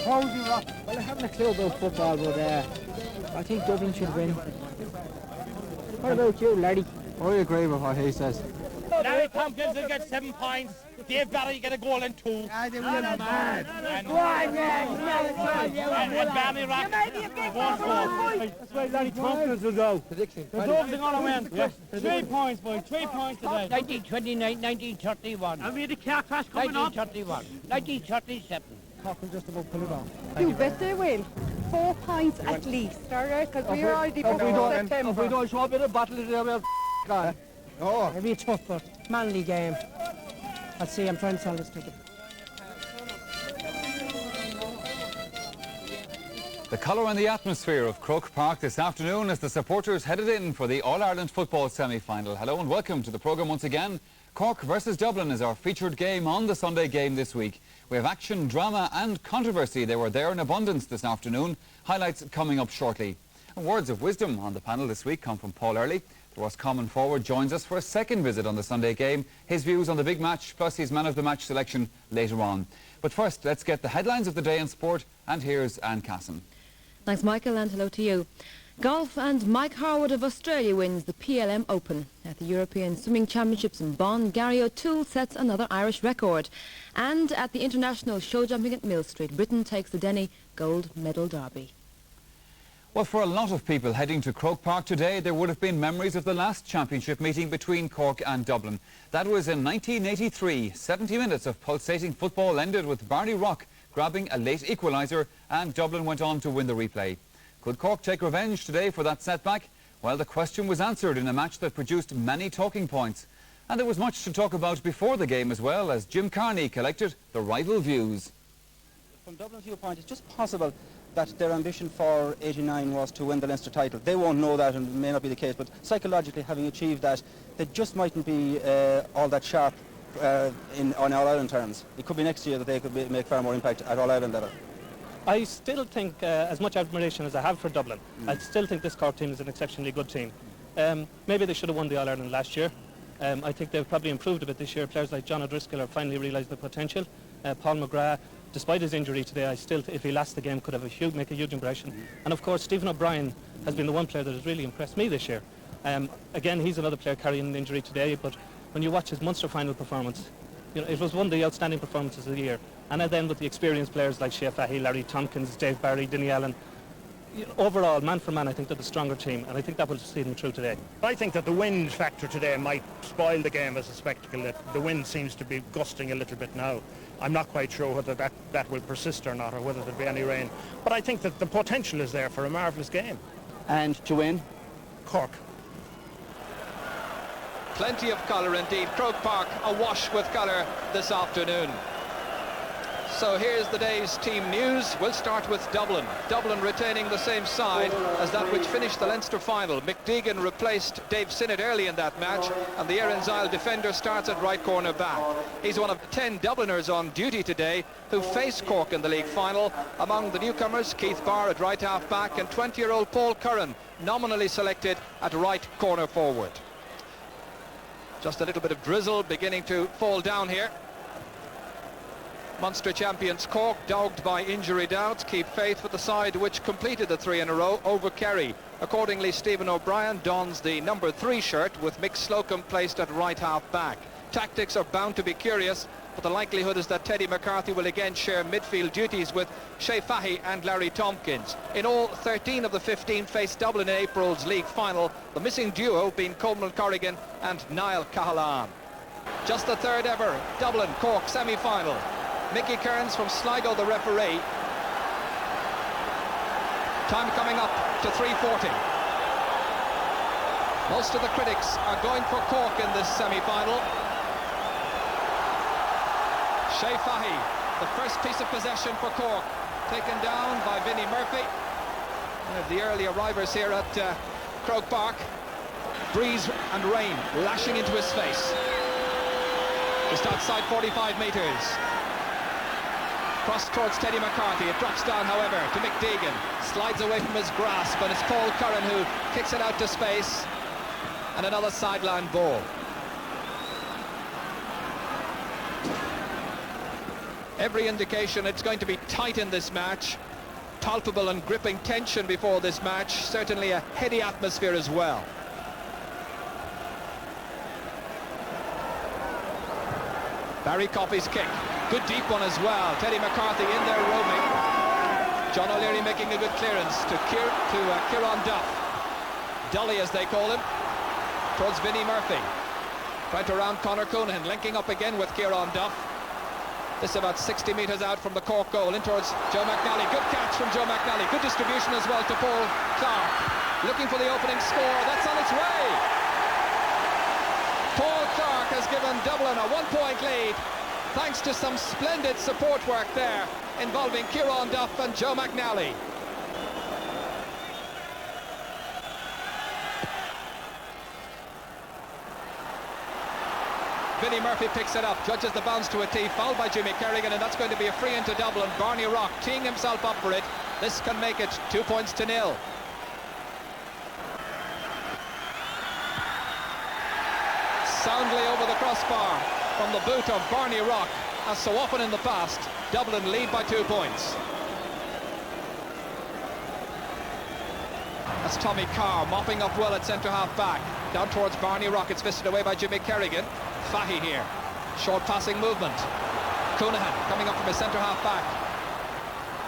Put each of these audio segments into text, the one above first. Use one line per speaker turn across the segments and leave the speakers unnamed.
Well, I haven't a clue about football, but I think Dublin should win. What about you, Larry?
I agree with what he says.
Larry Tompkins will get 7 points. Dave Barry get a goal and 2.
They will mad.
And Barney Rock 1-4.
That's why Larry Tompkins will go. Prediction.
The Dogs are going to win. 3 points, boy. 3 points today.
1929, 1931.
And we had a car crash coming up.
1931, 1937.
Cork will just about pull it off.
You bet they will. 4 points at least, alright? Because we're already before September.
If we don't show a bit of battle, we'll gone.
Oh.
It'll be a tough but manly game. I'll see, I'm trying to sell this ticket.
The colour and the atmosphere of Croke Park this afternoon as the supporters headed in for the All-Ireland football semi-final. Hello and welcome to the programme once again. Cork versus Dublin is our featured game on the Sunday game this week. We have action, drama and controversy. They were there in abundance this afternoon. Highlights coming up shortly. And words of wisdom on the panel this week come from Paul Early. The Roscommon forward joins us for a second visit on the Sunday game. His views on the big match, plus his man of the match selection later on. But first, let's get the headlines of the day in sport, and here's Anne Casson.
Thanks, Michael, and hello to you. Golf and Mike Harwood of Australia wins the PLM Open. At the European Swimming Championships in Bonn, Gary O'Toole sets another Irish record. And at the International Show Jumping at Mill Street, Britain takes the Denny Gold Medal Derby.
Well, for a lot of people heading to Croke Park today, there would have been memories of the last championship meeting between Cork and Dublin. That was in 1983. 70 minutes of pulsating football ended with Barney Rock grabbing a late equaliser, and Dublin went on to win the replay. Could Cork take revenge today for that setback? Well, the question was answered in a match that produced many talking points. And there was much to talk about before the game as well, as Jim Carney collected the rival views.
From Dublin's viewpoint, it's just possible that their ambition for 89 was to win the Leinster title. They won't know that, and it may not be the case, but psychologically, having achieved that, they just mightn't be all that sharp on All-Ireland terms. It could be next year that they could make far more impact at All-Ireland level.
I still think, as much admiration as I have for Dublin, I still think this Cork team is an exceptionally good team. Maybe they should have won the All-Ireland last year. I think they've probably improved a bit this year. Players like John O'Driscoll have finally realised the potential. Paul McGrath, despite his injury today, I still, if he lasts the game, could have make a huge impression. And of course, Stephen O'Brien has been the one player that has really impressed me this year. Again, he's another player carrying an injury today, but when you watch his Munster final performance, you know, it was one of the outstanding performances of the year. And then with the experienced players like Shea Fahey, Larry Tompkins, Dave Barry, Denny Allen, overall, man for man, I think they're the stronger team, and I think that will see them through today.
I think that the wind factor today might spoil the game as a spectacle. The wind seems to be gusting a little bit now. I'm not quite sure whether that will persist or not, or whether there'll be any rain. But I think that the potential is there for a marvellous game.
And to win?
Cork.
Plenty of colour indeed. Croke Park awash with colour this afternoon. So here's the day's team news. We'll start with Dublin. Dublin retaining the same side as that which finished the Leinster final. McDeegan replaced Dave Sinnott early in that match, and the Erin's Isle defender starts at right corner back. He's one of 10 Dubliners on duty today who face Cork in the league final. Among the newcomers, Keith Barr at right half back and 20-year-old Paul Curran nominally selected at right corner forward. Just a little bit of drizzle beginning to fall down here. Munster champions Cork, dogged by injury doubts, keep faith with the side which completed the 3 in a row over Kerry. Accordingly, Stephen O'Brien dons the number 3 shirt with Mick Slocum placed at right half back. Tactics are bound to be curious, but the likelihood is that Teddy McCarthy will again share midfield duties with Shea Fahey and Larry Tompkins. In all, 13 of the 15 faced Dublin in April's league final, the missing duo being Coleman Corrigan and Niall Cahalane. Just the third ever Dublin-Cork semi-final. Mickey Kearns from Sligo, the referee. Time coming up to 3:40. Most of the critics are going for Cork in this semi-final. Shea Fahey, the first piece of possession for Cork, taken down by Vinnie Murphy. One of the early arrivers here at Croke Park. Breeze and rain lashing into his face. Just outside 45 metres. Cross towards Teddy McCarthy. It drops down, however, to Mick Deegan. Slides away from his grasp, and it's Paul Curran who kicks it out to space. And another sideline ball. Every indication it's going to be tight in this match. Palpable and gripping tension before this match. Certainly a heady atmosphere as well. Barry Coffey's kick. Good deep one as well. Teddy McCarthy in there roaming. John O'Leary making a good clearance to Kieran Duff. Dully, as they call him, towards Vinnie Murphy. Right around Conor Coonahan, linking up again with Kieran Duff. This about 60 metres out from the Cork goal, in towards Joe McNally. Good catch from Joe McNally. Good distribution as well to Paul Clark. Looking for the opening score. That's on its way. Paul Clark has given Dublin a 1-point lead, thanks to some splendid support work there involving Kieran Duff and Joe McNally. Vinnie Murphy picks it up, judges the bounce to a tee, fouled by Jimmy Kerrigan, and that's going to be a free into Dublin. Barney Rock teeing himself up for it. This can make it 2-0. Soundly over the crossbar from the boot of Barney Rock. As so often in the past, Dublin lead by 2 points. That's Tommy Carr mopping up well at centre-half back. Down towards Barney Rock, it's fisted away by Jimmy Kerrigan. Fahy here, short passing movement. Coonahan coming up from his centre-half back.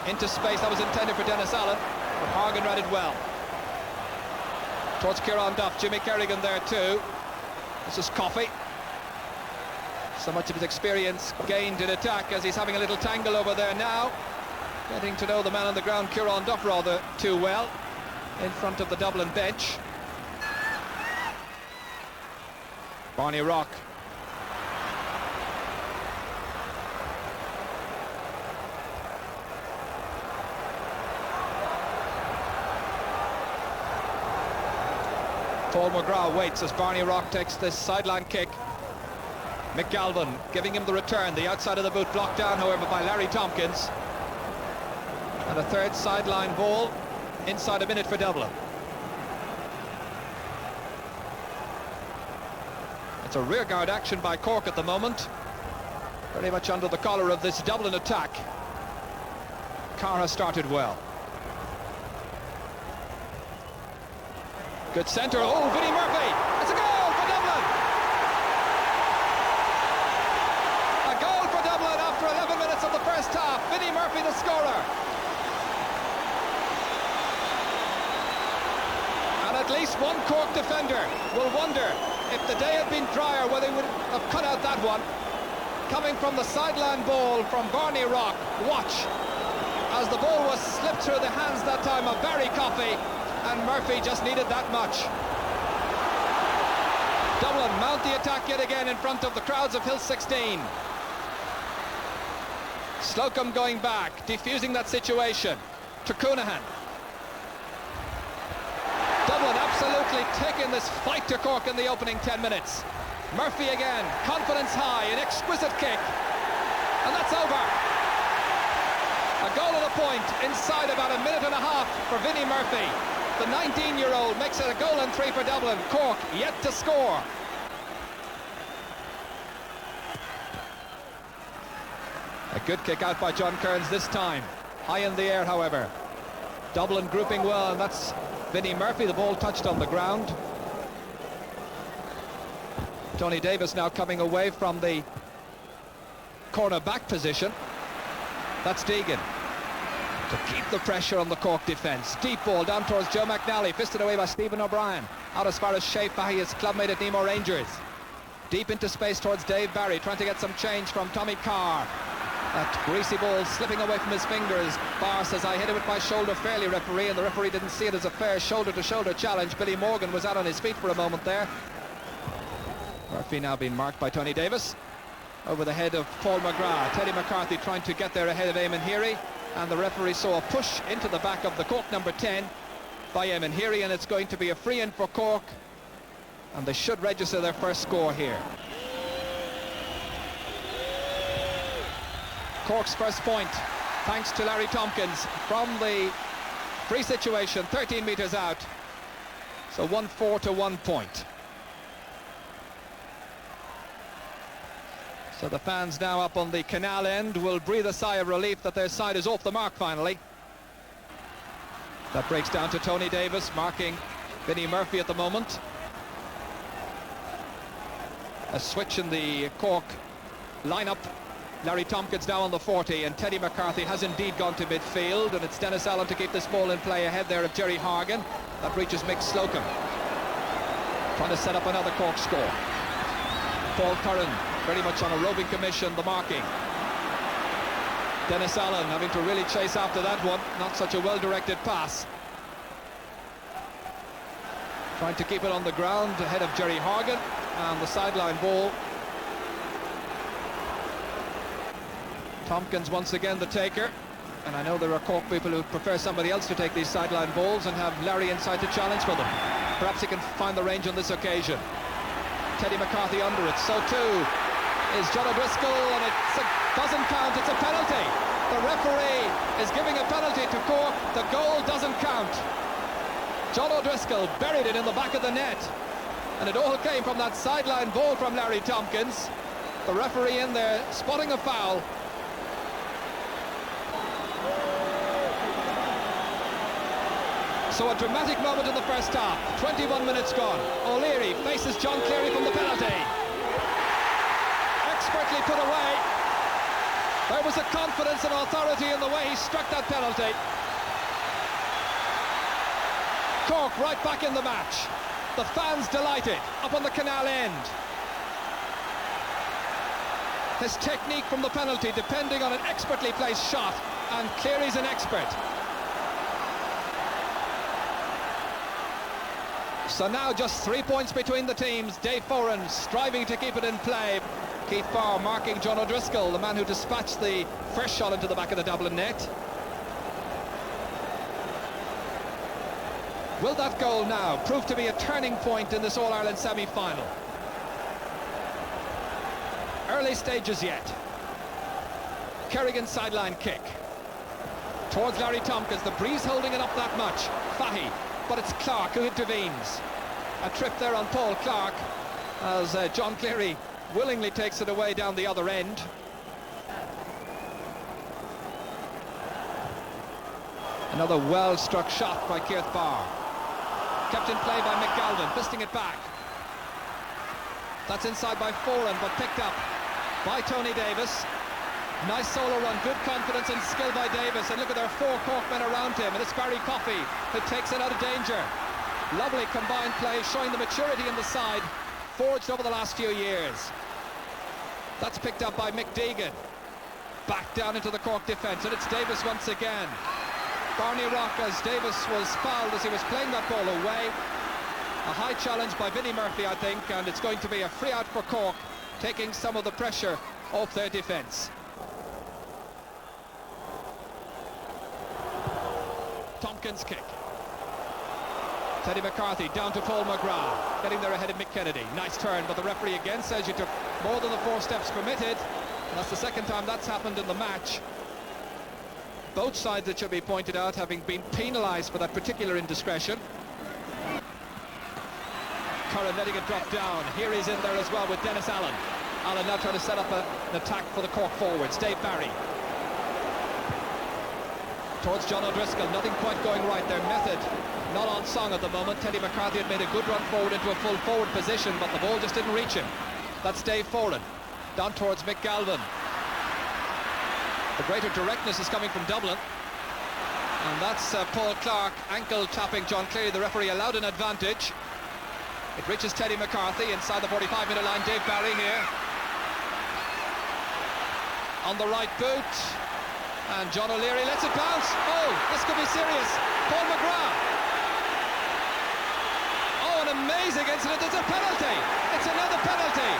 Into space, that was intended for Dennis Allen, but Horgan read it well. Towards Kieran Duff, Jimmy Kerrigan there too. This is Coffey. So much of his experience gained in attack as he's having a little tangle over there now. Getting to know the man on the ground, Kieran Duff, rather too well in front of the Dublin bench. Barney Rock. Paul McGrath waits as Barney Rock takes this sideline kick. McGalvin giving him the return. The outside of the boot blocked down, however, by Larry Tompkins. And a third sideline ball inside a minute for Dublin. It's a rearguard action by Cork at the moment. Very much under the collar of this Dublin attack. Carr has started well. Good centre. Oh, Vinnie Murphy! It's a goal for Dublin! A goal for Dublin after 11 minutes of the first half. Vinnie Murphy, the scorer. And at least one Cork defender will wonder if the day had been drier whether he would have cut out that one. Coming from the sideline ball from Barney Rock. Watch as the ball was slipped through the hands that time of Barry Coffey. And Murphy just needed that much. Dublin mount the attack yet again in front of the crowds of Hill 16. Slocum going back, defusing that situation to Coonahan. Dublin absolutely taking this fight to Cork in the opening 10 minutes. Murphy again, confidence high, an exquisite kick. And that's over. A goal and a point inside about a minute and a half for Vinnie Murphy. The 19-year-old makes it a goal and 3 for Dublin. Cork yet to score. A good kick out by John Kearns this time. High in the air, however. Dublin grouping well, and that's Vinnie Murphy. The ball touched on the ground. Tony Davis now coming away from the corner back position. That's Deegan to keep the pressure on the Cork defence. Deep ball down towards Joe McNally, fisted away by Stephen O'Brien. Out as far as Shea Fahy, his clubmate at Nemo Rangers. Deep into space towards Dave Barry, trying to get some change from Tommy Carr. That greasy ball slipping away from his fingers. Barr says, I hit it with my shoulder fairly, referee, and the referee didn't see it as a fair shoulder-to-shoulder challenge. Billy Morgan was out on his feet for a moment there. Murphy now being marked by Tony Davis. Over the head of Paul McGrath. Teddy McCarthy trying to get there ahead of Eamon Heary. And the referee saw a push into the back of the Cork number 10 by Eamon Heary, and it's going to be a free-in for Cork, and they should register their first score here. Cork's first point, thanks to Larry Tompkins from the free situation, 13 metres out. So 1-4 to 1 point. So the fans now up on the canal end will breathe a sigh of relief that their side is off the mark finally. That breaks down to Tony Davis marking Vinnie Murphy at the moment. A switch in the Cork lineup. Larry Tompkins now on the 40, and Teddy McCarthy has indeed gone to midfield, and it's Dennis Allen to keep this ball in play ahead there of Jerry Hargan. That reaches Mick Slocum, trying to set up another Cork score. Paul Curran very much on a roving commission, the marking. Dennis Allen having to really chase after that one, not such a well-directed pass. Trying to keep it on the ground ahead of Jerry Hargan, and the sideline ball. Tompkins once again the taker, and I know there are Cork people who prefer somebody else to take these sideline balls and have Larry inside to challenge for them. Perhaps he can find the range on this occasion. Teddy McCarthy under it, so too is John O'Driscoll, and it doesn't count, it's a penalty. The referee is giving a penalty to Cork, the goal doesn't count. John O'Driscoll buried it in the back of the net, and it all came from that sideline ball from Larry Tompkins. The referee in there spotting a foul. So a dramatic moment in the first half. 21 minutes gone. O'Leary faces John Cleary from the penalty. Expertly put away. There was a confidence and authority in the way he struck that penalty. Cork right back in the match. The fans delighted up on the canal end. His technique from the penalty depending on an expertly placed shot, and Cleary's an expert. So now just 3 points between the teams. Dave Foran striving to keep it in play. Keith Barr marking John O'Driscoll, the man who dispatched the first shot into the back of the Dublin net. Will that goal now prove to be a turning point in this All-Ireland semi-final? Early stages yet. Kerrigan's sideline kick. Towards Larry Tompkins, the breeze holding it up that much. Fahy. But it's Clark who intervenes. A trip there on Paul Clark as John Cleary willingly takes it away down the other end. Another well-struck shot by Keith Barr. Kept in play by McGalvin, fisting it back. That's inside by Foran, but picked up by Tony Davis. Nice solo run, good confidence and skill by Davis, and look at there are 4 Cork men around him, and it's Barry Coffey who takes it out of danger. Lovely combined play, showing the maturity in the side, forged over the last few years. That's picked up by Mick Deegan. Back down into the Cork defence, and it's Davis once again. Barney Rock, as Davis was fouled as he was playing that ball away. A high challenge by Vinnie Murphy, I think, and it's going to be a free out for Cork, taking some of the pressure off their defence. Tompkins' kick. Teddy McCarthy down to Paul McGrath, getting there ahead of Mick Kennedy. Nice turn, but the referee again says you took more than the 4 steps permitted. And that's the second time that's happened in the match. Both sides, it should be pointed out, having been penalised for that particular indiscretion. Curran letting it drop down. Here he's in there as well with Dennis Allen. Allen now trying to set up an attack for the Cork forwards. Dave Barry. Towards John O'Driscoll, nothing quite going right. Their method not on song at the moment. Teddy McCarthy had made a good run forward into a full forward position, but the ball just didn't reach him. That's Dave Foran. Down towards Mick Galvin. The greater directness is coming from Dublin. And that's Paul Clark ankle tapping John Cleary. The referee allowed an advantage. It reaches Teddy McCarthy inside the 45-metre line. Dave Barry here. On the right boot. And John O'Leary lets it bounce. Oh, this could be serious. Paul McGrath. Oh, an amazing incident. It's a penalty. It's another penalty.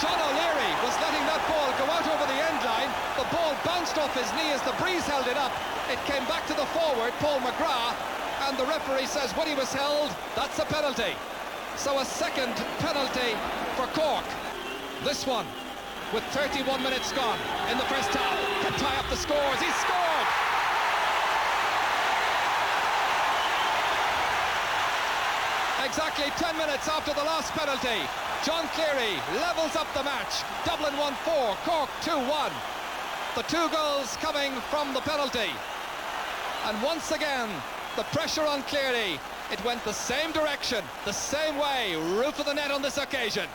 John O'Leary was letting that ball go out over the end line. The ball bounced off his knee as the breeze held it up. It came back to the forward, Paul McGrath, and the referee says when he was held, that's a penalty. So a second penalty for Cork. This one, with 31 minutes gone in the first half, can tie up the scores. He scored! exactly 10 minutes after the last penalty. John Cleary levels up the match. Dublin 1-4, Cork 2-1. The 2 goals coming from the penalty. And once again, the pressure on Cleary. It went the same direction, the same way, roof of the net on this occasion.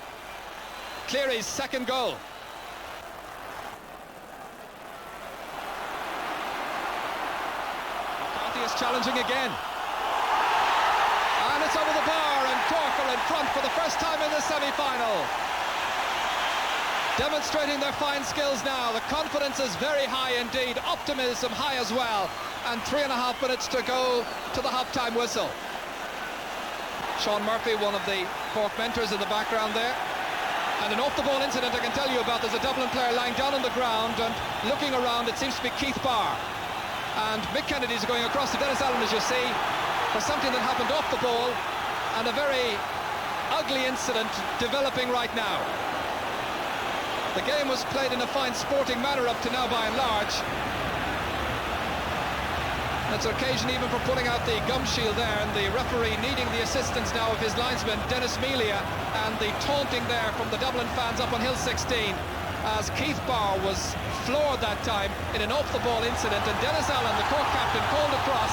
Cleary's second goal. McCarthy is challenging again. And it's over the bar, and Cork are in front for the first time in the semi-final. Demonstrating their fine skills now. The confidence is very high indeed, optimism high as well. And 3.5 minutes to go to the half-time whistle. Sean Murphy, one of the Cork mentors in the background there. And an off-the-ball incident I can tell you about. There's a Dublin player lying down on the ground and looking around. It seems to be Keith Barr. And Mick Kennedy's going across to Dennis Allen, as you see, for something that happened off the ball, and a very ugly incident developing right now. The game was played in a fine sporting manner up to now by and large. That's an occasion even for pulling out the gum shield there, and the referee needing the assistance now of his linesman Dennis Melia, and the taunting there from the Dublin fans up on Hill 16 as Keith Barr was floored that time in an off-the-ball incident, and Dennis Allen, the Cork captain, called across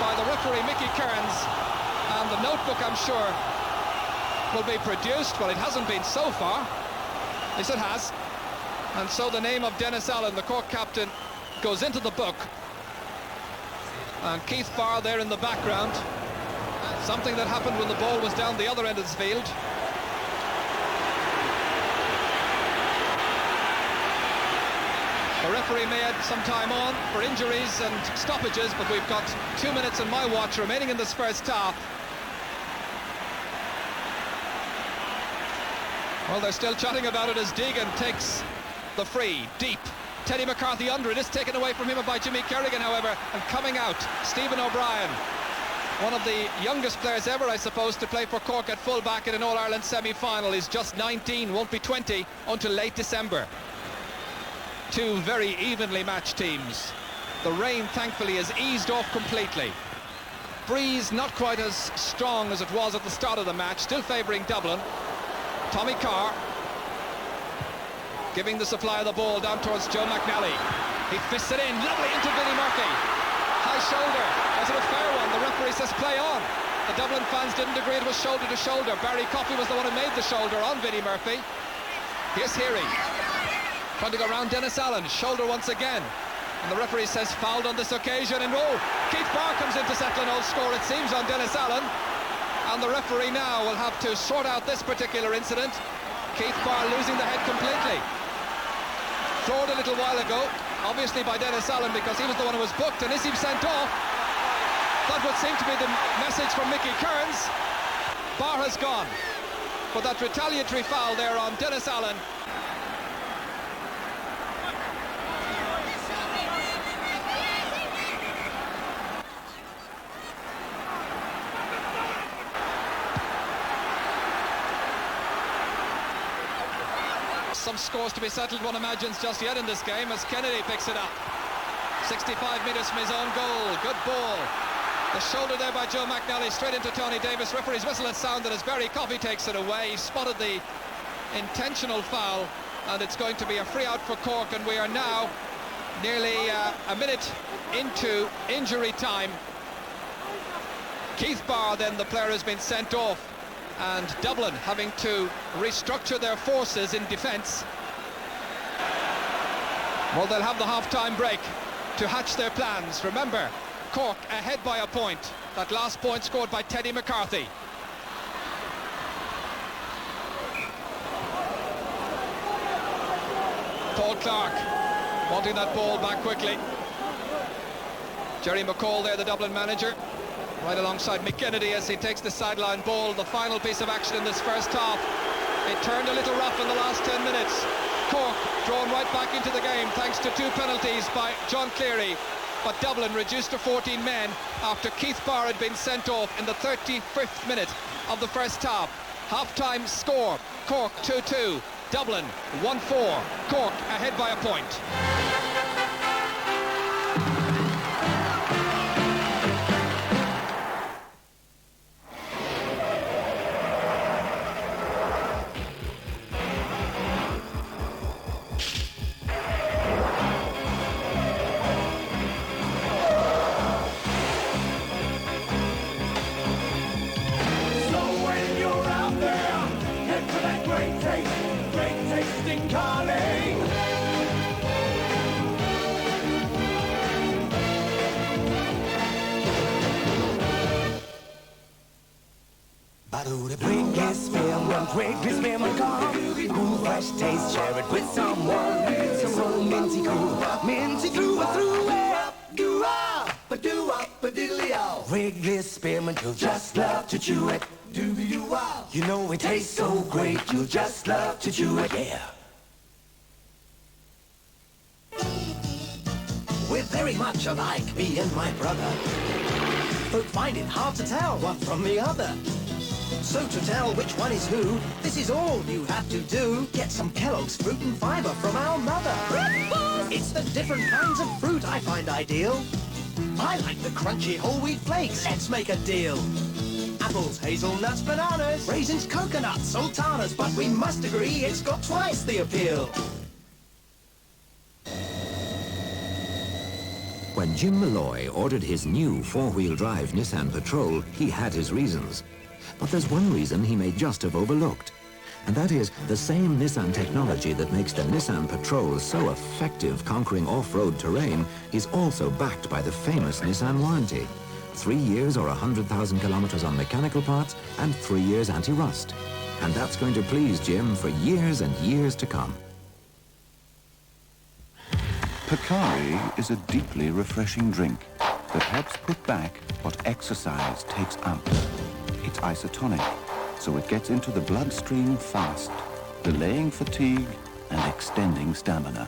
by the referee Mickey Kearns, and the notebook, I'm sure, will be produced. Well, it hasn't been so far. Yes, it has. And so the name of Dennis Allen, the Cork captain, goes into the book. And Keith Barr there in the background. Something that happened when the ball was down the other end of the field. The referee may add some time on for injuries and stoppages, but we've got 2 minutes on my watch remaining in this first half. Well, they're still chatting about it as Deegan takes the free, deep. Teddy McCarthy under it, is taken away from him by Jimmy Kerrigan, however, and coming out, Stephen O'Brien. One of the youngest players ever, I suppose, to play for Cork at full-back in an All-Ireland semi-final. He's just 19, won't be 20 until late December. Two very evenly matched teams. The rain, thankfully, has eased off completely. Breeze not quite as strong as it was at the start of the match, still favouring Dublin. Tommy Carr giving the supply of the ball down towards Joe McNally. He fists it in, lovely into Vinnie Murphy. High shoulder, was it a fair one? The referee says play on. The Dublin fans didn't agree it was shoulder to shoulder. Barry Coffey was the one who made the shoulder on Vinnie Murphy. Here's Heary, trying to go around Dennis Allen, shoulder once again. And the referee says fouled on this occasion, and oh, Keith Barr comes in to settle an old score, it seems, on Dennis Allen. And the referee now will have to sort out this particular incident. Keith Barr losing the head completely. Floored a little while ago, obviously by Dennis Allen, because he was the one who was booked, and is he sent off? That would seem to be the message from Mickey Kearns. Barr has gone for that retaliatory foul there on Dennis Allen. Some scores to be settled, one imagines, just yet in this game, as Kennedy picks it up. 65 metres from his own goal. Good ball. The shoulder there by Joe McNally, straight into Tony Davis. Referee's whistle has sounded as Barry Coffey takes it away. He spotted the intentional foul, and it's going to be a free out for Cork, and we are now nearly a minute into injury time. Keith Barr, then, the player, has been sent off, and Dublin having to restructure their forces in defence. Well, they'll have the half-time break to hatch their plans. Remember, Cork ahead by a point. That last point scored by Teddy McCarthy. Paul Clark wanting that ball back quickly. Jerry McCall there, the Dublin manager, right alongside Mick Kennedy as he takes the sideline ball. The final piece of action in this first half. It turned a little rough in the last 10 minutes. Cork drawn right back into the game thanks to 2 penalties by John Cleary, but Dublin reduced to 14 men after Keith Barr had been sent off in the 35th minute of the first half. Half-time score, Cork 2-2, Dublin 1-4, Cork ahead by a point.
Wrigley spearmint gum. Cool, fresh taste, share it with someone. Someone minty through and through. Do-up-a-diddly-ow. Wrigley spearmint, you'll just love to chew it. Do-be-do-wow. You know it tastes so great, you'll just love to chew it. Yeah. We're very much alike, me and my brother. Folk find it hard to tell one from the other. So to tell which one is who, this is all you have to do. Get some Kellogg's Fruit and Fibre from our mother. It's the different kinds of fruit I find ideal. I like the crunchy whole wheat flakes. Let's make a deal. Apples, hazelnuts, bananas, raisins, coconuts, sultanas, but we must agree it's got twice the appeal.
When Jim Malloy ordered his new four-wheel drive Nissan Patrol, he had his reasons. But there's one reason he may just have overlooked. And that is the same Nissan technology that makes the Nissan Patrol so effective conquering off-road terrain is also backed by the famous Nissan warranty. 3 years or 100,000 kilometers on mechanical parts and 3 years anti-rust. And that's going to please Jim for years and years to come.
Pocari is a deeply refreshing drink that helps put back what exercise takes out. It's isotonic, so it gets into the bloodstream fast, delaying fatigue and extending stamina.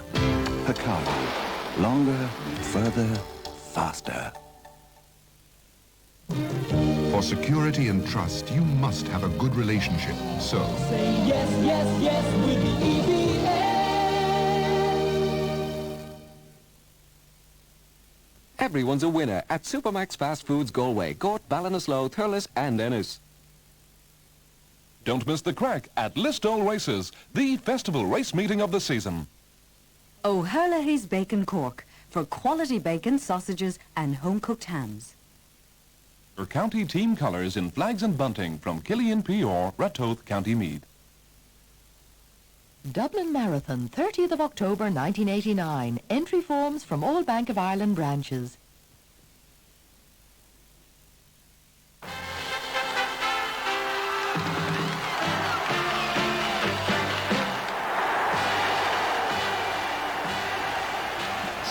Pocari. Longer, further, faster.
For security and trust, you must have a good relationship. So,
say yes, yes, yes with the EVA.
Everyone's a winner at Supermax Fast Foods Galway, Gort, Ballinasloe, Thurles and Ennis.
Don't miss the crack at Listowel Races, the festival race meeting of the season.
O'Herlihy's Bacon Cork for quality bacon, sausages and home-cooked hams.
Your county team colours in flags and bunting from Killian P.R., Ratoath, County Meath.
Dublin Marathon, 30th of October 1989. Entry forms from all Bank of Ireland branches.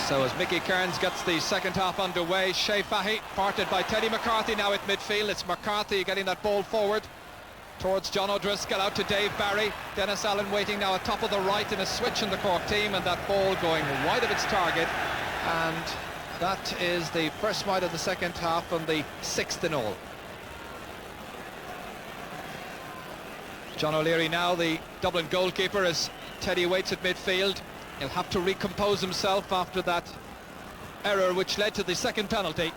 So as Mickey Kearns gets the second half underway, Shea Fahy parted by Teddy McCarthy now at midfield. It's McCarthy getting that ball forward towards John O'Driscoll, out to Dave Barry. Dennis Allen waiting now at top of the right in a switch in the Cork team, and that ball going wide of its target. And that is the first wide of the second half and the sixth in all. John O'Leary now, the Dublin goalkeeper, as Teddy waits at midfield. He'll have to recompose himself after that error which led to the second penalty.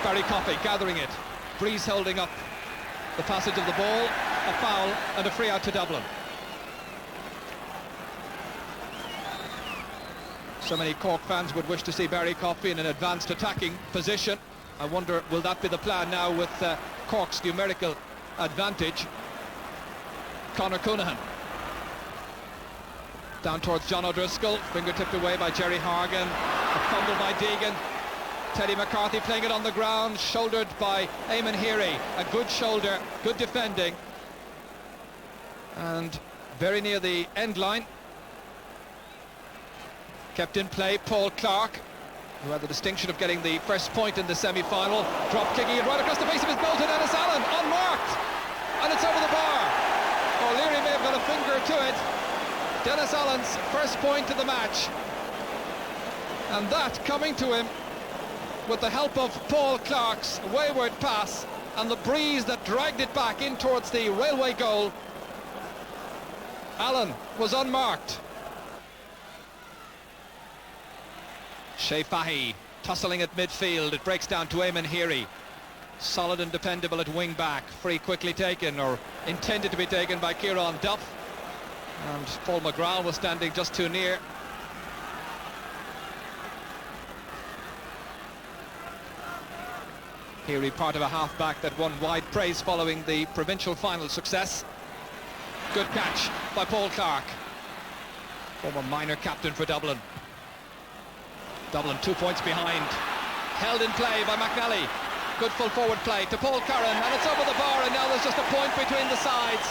Barry Coffey gathering it. Breeze holding up the passage of the ball, a foul and a free out to Dublin. So many Cork fans would wish to see Barry Coffey in an advanced attacking position. I wonder, will that be the plan now with Cork's numerical advantage? Conor Coonahan down towards John O'Driscoll, finger tipped away by Jerry Hargan, a fumble by Deegan. Teddy McCarthy playing it on the ground, shouldered by Eamon Heary. A good shoulder, good defending. And very near the end line. Kept in play, Paul Clark, who had the distinction of getting the first point in the semi-final. Drop kicking it right across the base of his goal to Dennis Allen, unmarked. And it's over the bar. O'Leary may have got a finger to it. Dennis Allen's first point of the match. And that coming to him with the help of Paul Clark's wayward pass and the breeze that dragged it back in towards the railway goal. Allen was unmarked. Shea Fahy tussling at midfield. It breaks down to Eamon Heary. Solid and dependable at wing back. Free quickly taken, or intended to be taken, by Kieran Duff. And Paul McGrath was standing just too near. Heary part of a half-back that won wide praise following the provincial final success. Good catch by Paul Clark, former minor captain for Dublin. Dublin 2 points behind. Held in play by McNally. Good full forward play to Paul Curran, and it's over the bar, and now there's just a point between the sides.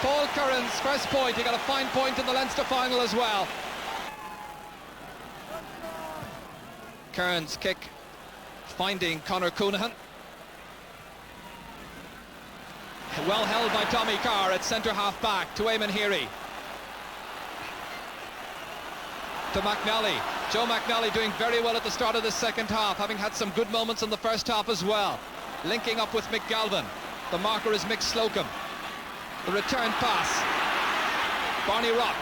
Paul Curran's first point. He got a fine point in the Leinster final as well. Curran's kick finding Conor Coonahan. Well held by Tommy Carr at centre half back to Eamon Heary. To McNally. Joe McNally doing very well at the start of the second half, having had some good moments in the first half as well. Linking up with Mick Galvin. The marker is Mick Slocum. The return pass. Barney Rock.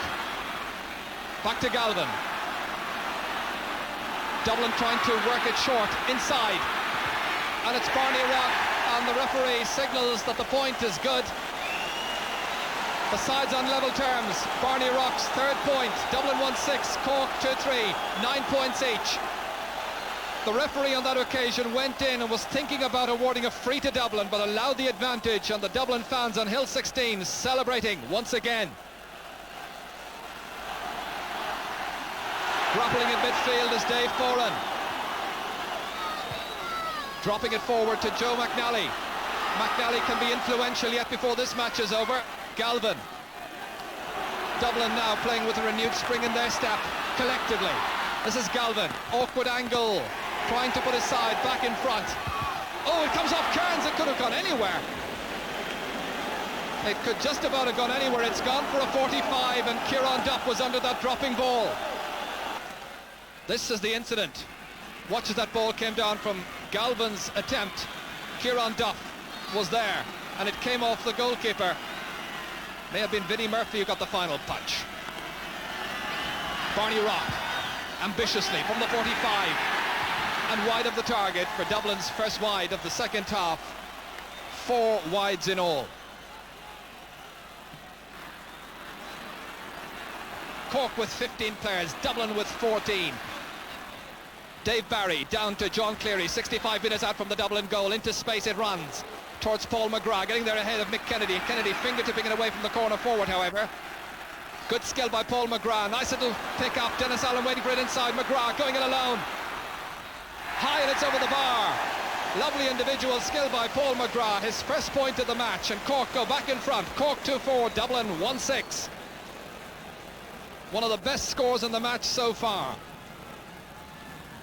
Back to Galvin. Dublin trying to work it short inside. And it's Barney Rock, and the referee signals that the point is good. The sides on level terms. Barney Rock's third point. Dublin 1-6, Cork 2-3, 9 points each. The referee on that occasion went in and was thinking about awarding a free to Dublin, but allowed the advantage, and the Dublin fans on Hill 16 celebrating once again. Grappling in midfield is Dave Foran. Dropping it forward to Joe McNally. McNally can be influential yet before this match is over. Galvin. Dublin now playing with a renewed spring in their step, collectively. This is Galvin, awkward angle, trying to put his side back in front. Oh, it comes off Kearns, it could have gone anywhere. It could just about have gone anywhere. It's gone for a 45, and Kieran Duff was under that dropping ball. This is the incident. Watch as that ball came down from Galvin's attempt. Kieran Duff was there, and it came off the goalkeeper. May have been Vinnie Murphy who got the final punch. Barney Rock, ambitiously from the 45, and wide of the target for Dublin's first wide of the second half. 4 wides in all. Cork with 15 players, Dublin with 14. Dave Barry down to John Cleary, 65 minutes out from the Dublin goal. Into space it runs towards Paul McGrath, getting there ahead of Mick Kennedy. Kennedy fingertipping it away from the corner forward, however. Good skill by Paul McGrath. Nice little pick up. Dennis Allen waiting for it inside. McGrath going it alone. High, and it's over the bar. Lovely individual skill by Paul McGrath. His first point of the match, and Cork go back in front. Cork 2-4, Dublin 1-6. One of the best scores in the match so far.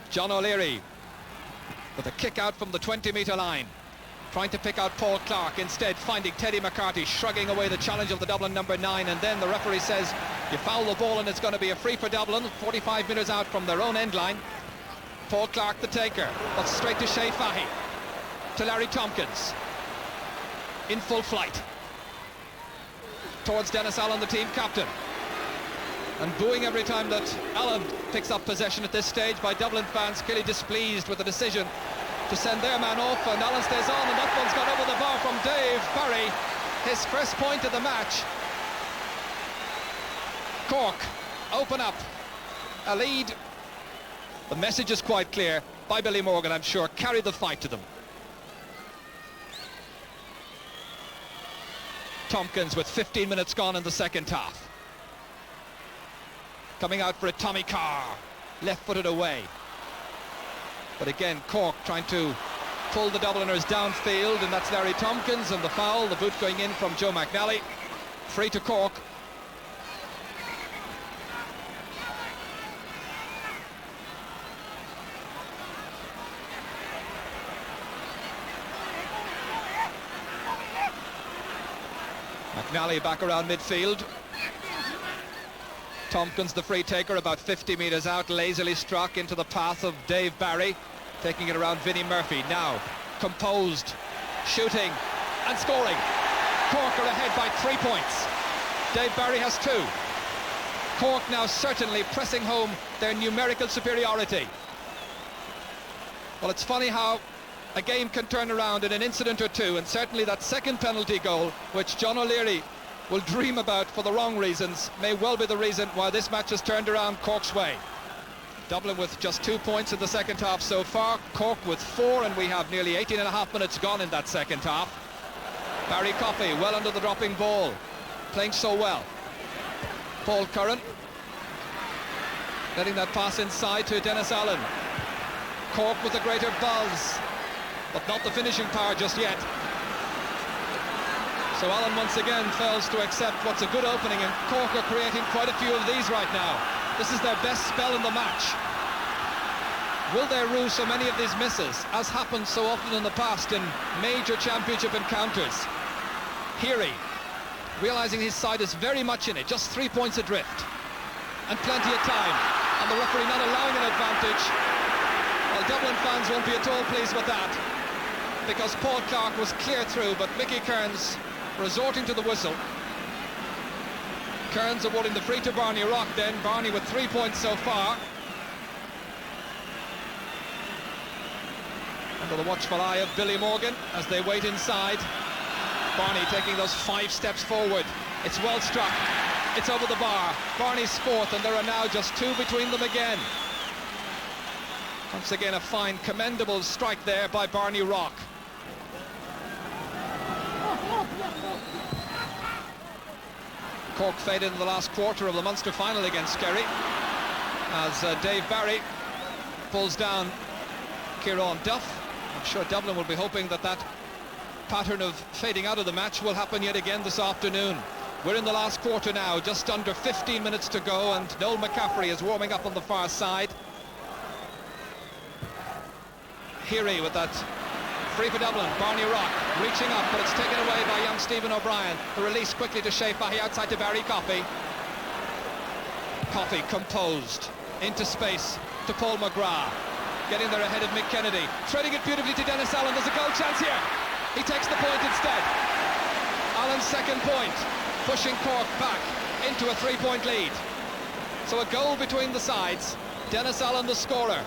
John O'Leary with a kick out from the 20-metre line. Trying to pick out Paul Clark, instead finding Teddy McCarthy, shrugging away the challenge of the Dublin number 9, and then the referee says you foul the ball and it's going to be a free for Dublin. 45 metres out from their own end line. Paul Clark the taker, but straight to Shea Fahy, to Larry Tompkins, in full flight towards Dennis Allen, the team captain, and booing every time that Allen picks up possession at this stage by Dublin fans, clearly displeased with the decision to send their man off, and Allen stays on, and that one's gone over the bar from Dave Barry, his first point of the match. Cork open up a lead. The message is quite clear by Billy Morgan, I'm sure. Carry the fight to them. Tompkins with 15 minutes gone in the second half. Coming out for it, Tommy Carr, left-footed away. But again, Cork trying to pull the Dubliners downfield, and that's Larry Tompkins, and the foul, the boot going in from Joe McNally. Free to Cork. McNally back around midfield. Tompkins, the free taker, about 50 metres out, lazily struck into the path of Dave Barry, taking it around Vinnie Murphy. Now composed, shooting and scoring. Cork are ahead by 3 points. Dave Barry has 2. Cork now certainly pressing home their numerical superiority. Well, it's funny how a game can turn around in an incident or two, and certainly that second penalty goal, which John O'Leary will dream about for the wrong reasons, may well be the reason why this match has turned around Cork's way. Dublin with just 2 points in the second half so far, Cork with 4, and we have nearly 18.5 minutes gone in that second half. Barry Coffey well under the dropping ball, playing so well. Paul Curran letting that pass inside to Dennis Allen. Cork with a greater buzz, but not the finishing power just yet. So Allen once again fails to accept what's a good opening, and Cork are creating quite a few of these right now. This is their best spell in the match. Will they rue so many of these misses, as happened so often in the past in major championship encounters? Heary, realising his side is very much in it, just 3 points adrift. And plenty of time, and the referee not allowing an advantage. Well, Dublin fans won't be at all pleased with that, because Paul Clark was clear through, but Mickey Kearns resorting to the whistle. Kearns awarding the free to Barney Rock then, Barney with 3 points so far. Under the watchful eye of Billy Morgan as they wait inside. Barney taking those 5 steps forward. It's well struck, it's over the bar. Barney's fourth, and there are now just 2 between them again. Once again a fine, commendable strike there by Barney Rock. Cork faded in the last quarter of the Munster final against Kerry as Dave Barry pulls down Kieran Duff. I'm sure Dublin will be hoping that that pattern of fading out of the match will happen yet again this afternoon. We're in the last quarter now, just under 15 minutes to go, and Noel McCaffrey is warming up on the far side. Heary with that free for Dublin. Barney Rock reaching up, but it's taken away by young Stephen O'Brien. The release quickly to Shea Fahy outside to Barry Coffey. Coffey composed into space to Paul McGrath, getting there ahead of Mick Kennedy, threading it beautifully to Dennis Allen. There's a goal chance here. He takes the point instead. Allen's second point, pushing Cork back into a 3-point lead. So a goal between the sides. Dennis Allen the scorer.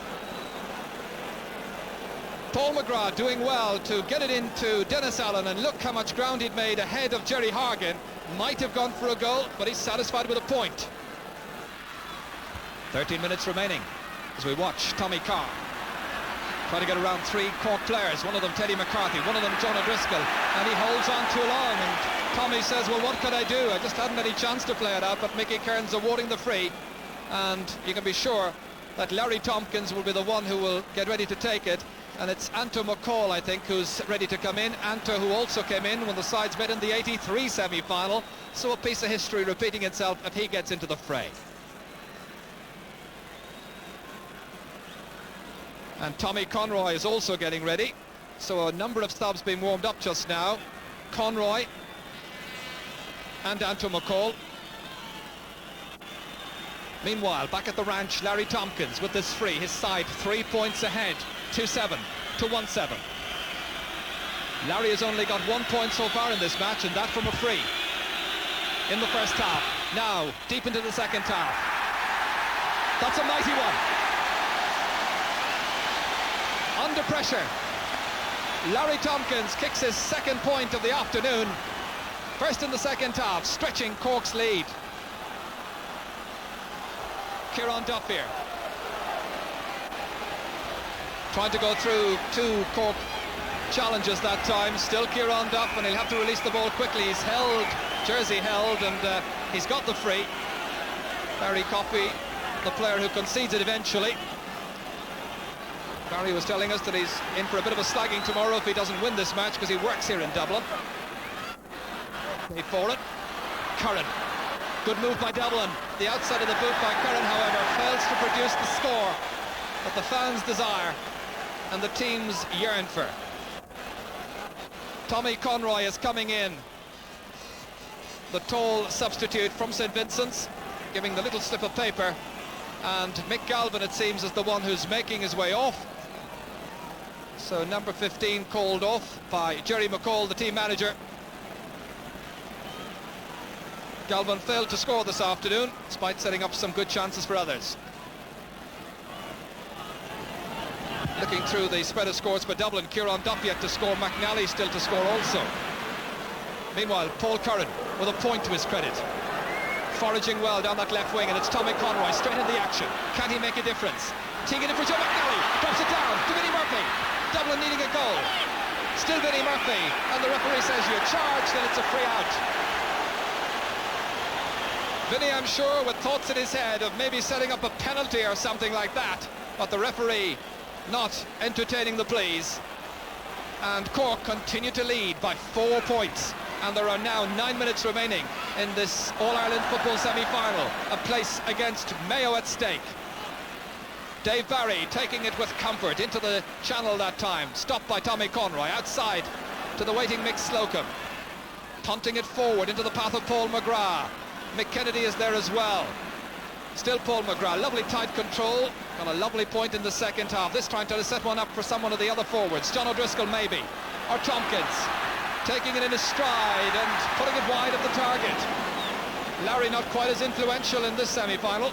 Paul McGrath doing well to get it into Dennis Allen, and look how much ground he'd made ahead of Jerry Hargan. Might have gone for a goal, but he's satisfied with a point. 13 minutes remaining as we watch Tommy Carr trying to get around 3 Cork players, one of them Teddy McCarthy, one of them John O'Driscoll, and he holds on too long, and Tommy says, well, what could I do? I just hadn't any chance to play it out, but Mickey Kearns awarding the free, and you can be sure that Larry Tompkins will be the one who will get ready to take it. And it's Anto McCall, I think, who's ready to come in. Anto, who also came in when the sides met in the 83 semi-final. So a piece of history repeating itself if he gets into the fray. And Tommy Conroy is also getting ready. So a number of subs being warmed up just now. Conroy and Anto McCall. Meanwhile, back at the ranch, Larry Tompkins with this free. His side 3 points ahead. 2-7 to 1-7. Larry has only got 1 point so far in this match, and that from a free in the first half. Now deep into the second half. That's a mighty one. Under pressure, Larry Tompkins kicks his second point of the afternoon. First in the second half, stretching Cork's lead. Kieran Duff here, trying to go through 2 Cork challenges that time. Still Kieran Duff, and he'll have to release the ball quickly. He's held, jersey held, and he's got the free. Barry Coffey, the player who concedes it eventually. Barry was telling us that he's in for a bit of a slagging tomorrow if he doesn't win this match, because he works here in Dublin. Paid for it. Curran. Good move by Dublin. The outside of the boot by Curran, however, fails to produce the score that the fans desire and the teams yearn for. Tommy Conroy is coming in, the tall substitute from St. Vincent's, giving the little slip of paper, and Mick Galvin, it seems, is the one who's making his way off. So number 15 called off by Jerry McCall, the team manager. Galvin failed to score this afternoon, despite setting up some good chances for others. Looking through the spread of scores for Dublin, Kieran Duff yet to score, McNally still to score also. Meanwhile, Paul Curran with a point to his credit. Foraging well down that left wing, and it's Tommy Conroy straight in the action. Can he make a difference? Teeing it for Joe McNally, drops it down to Vinnie Murphy. Dublin needing a goal. Still Vinnie Murphy, and the referee says you're charged, and it's a free out. Vinnie, I'm sure, with thoughts in his head of maybe setting up a penalty or something like that, but the referee not entertaining the pleas, and Cork continue to lead by 4 points. And there are now 9 minutes remaining in this All-Ireland football semi-final. A place against Mayo at stake. Dave Barry taking it with comfort into the channel that time. Stopped by Tommy Conroy. Outside to the waiting Mick Slocum. Punting it forward into the path of Paul McGrath. Mick Kennedy is there as well. Still Paul McGrath. Lovely tight control. Got a lovely point in the second half. This time trying to set one up for someone of the other forwards. John O'Driscoll maybe. Or Tompkins. Taking it in his stride and putting it wide of the target. Larry not quite as influential in this semi-final.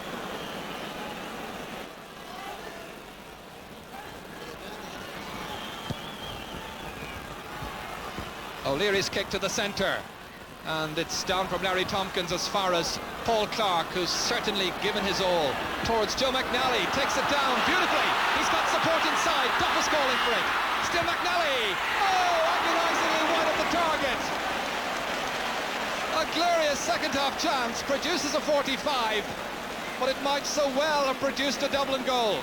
O'Leary's kick to the centre. And it's down from Larry Tompkins as far as Paul Clark, who's certainly given his all. Towards Joe McNally. Takes it down beautifully. He's got support inside. Duff is calling for it. Still McNally. Oh, agonizingly wide of the target. A glorious second half chance. Produces a 45. But it might so well have produced a Dublin goal.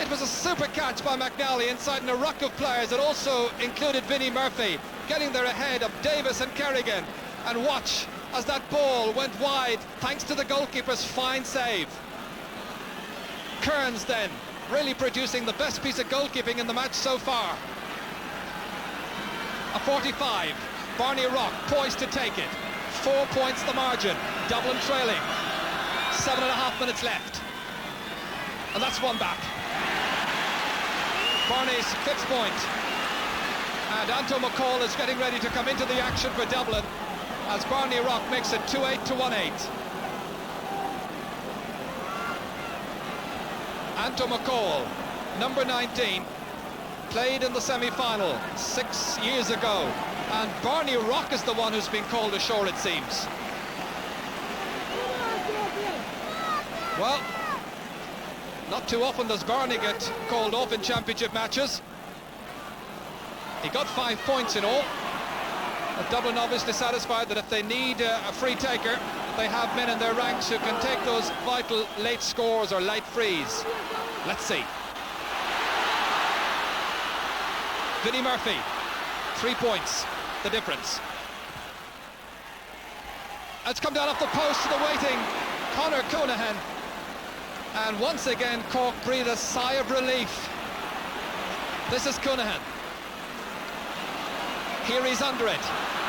It was a super catch by McNally inside a ruck of players. It also included Vinnie Murphy, getting there ahead of Davis and Kerrigan. And watch as that ball went wide, thanks to the goalkeeper's fine save. Kearns then, really producing the best piece of goalkeeping in the match so far. A 45, Barney Rock poised to take it. 4 points the margin, Dublin trailing. 7.5 minutes left. And that's one back. Barney's 5th point. And Anto McCall is getting ready to come into the action for Dublin as Barney Rock makes it 2-8 to 1-8. Anto McCall, number 19, played in the semi-final 6 years ago. And Barney Rock is the one who's been called ashore, it seems. Well, not too often does Barney get called off in championship matches. He got 5 points in all. But Dublin obviously satisfied that if they need a free taker, they have men in their ranks who can take those vital late scores or late frees. Let's see. Vinnie Murphy, 3 points, the difference. It's come down off the post to the waiting Conor Coonahan. And once again, Cork breathe a sigh of relief. This is Coonahan. Here he's under it.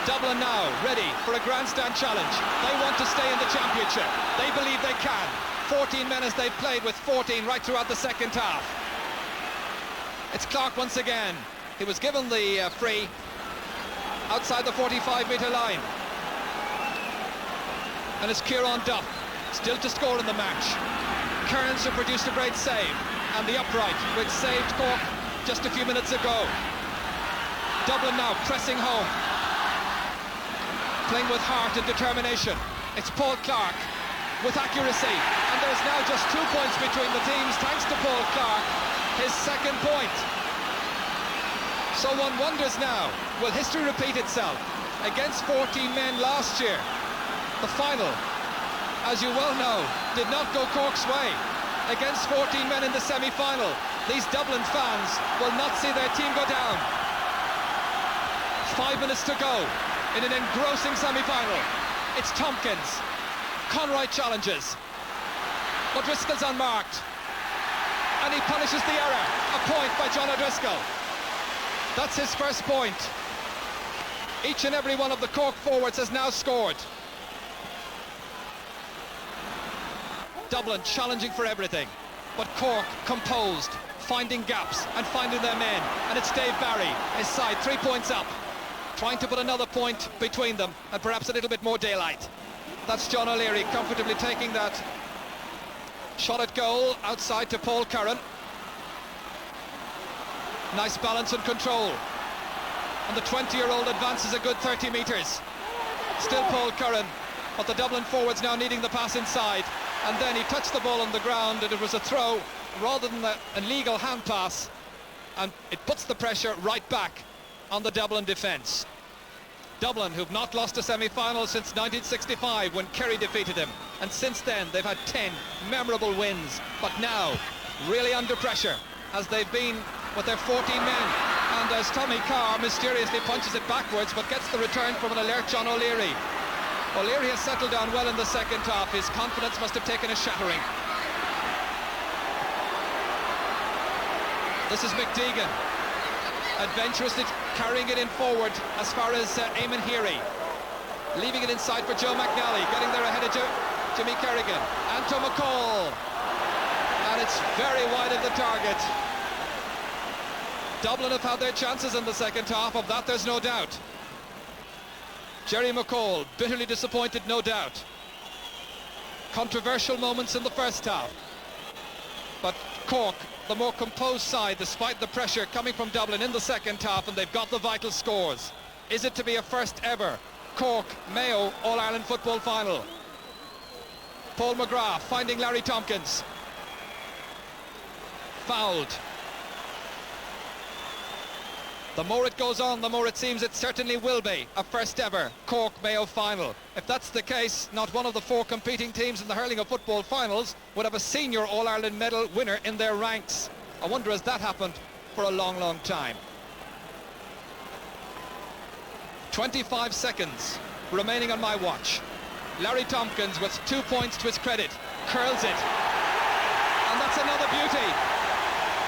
Dublin now ready for a grandstand challenge. They want to stay in the championship. They believe they can. 14 men as they've played with 14 right throughout the second half. It's Clark once again. He was given the free outside the 45-metre line. And it's Kieran Duff still to score in the match. Kearns who produced a great save. And the upright which saved Cork just a few minutes ago. Dublin now pressing home, playing with heart and determination. It's Paul Clark with accuracy, and there's now just 2 points between the teams thanks to Paul Clark, his second point. So one wonders now, will history repeat itself? Against 14 men last year, the final, as you well know, did not go Cork's way. Against 14 men in the semi-final, these Dublin fans will not see their team go down. 5 minutes to go in an engrossing semi-final. It's Tompkins. Conroy challenges. O'Driscoll's unmarked. And he punishes the error. A point by John O'Driscoll. That's his first point. Each and every one of the Cork forwards has now scored. Dublin challenging for everything. But Cork composed, finding gaps and finding their men. And it's Dave Barry, his side, 3 points up. Trying to put another point between them and perhaps a little bit more daylight. That's John O'Leary comfortably taking that shot at goal outside to Paul Curran. Nice balance and control. And the 20-year-old advances a good 30 metres. Still Paul Curran, but the Dublin forwards now needing the pass inside. And then he touched the ball on the ground and it was a throw rather than an illegal hand pass. And it puts the pressure right back on the Dublin defence. Dublin, who've not lost a semi-final since 1965 when Kerry defeated him, and since then they've had 10 memorable wins, but now really under pressure as they've been with their 14 men, and And as Tommy Carr mysteriously punches it backwards, but gets the return from an alert John O'Leary. O'Leary has settled down well in the second half. His confidence must have taken a shattering. This is McDeegan, adventurously carrying it in forward as far as Eamon Heary. Leaving it inside for Joe McNally, getting there ahead of Jimmy Kerrigan. Anto McCall. And it's very wide of the target. Dublin have had their chances in the second half, of that there's no doubt. Jerry McCall, bitterly disappointed, no doubt. Controversial moments in the first half. But Cork, the more composed side, despite the pressure coming from Dublin in the second half, and they've got the vital scores. Is it to be a first ever Cork-Mayo All-Ireland football final? Paul McGrath finding Larry Tompkins. Fouled. The more it goes on, the more it seems it certainly will be a first ever Cork-Mayo final. If that's the case, not one of the 4 competing teams in the hurling of football finals would have a senior All-Ireland medal winner in their ranks. I wonder has that happened for a long, long time. 25 seconds remaining on my watch. Larry Tompkins, with 2 points to his credit, curls it. And that's another beauty.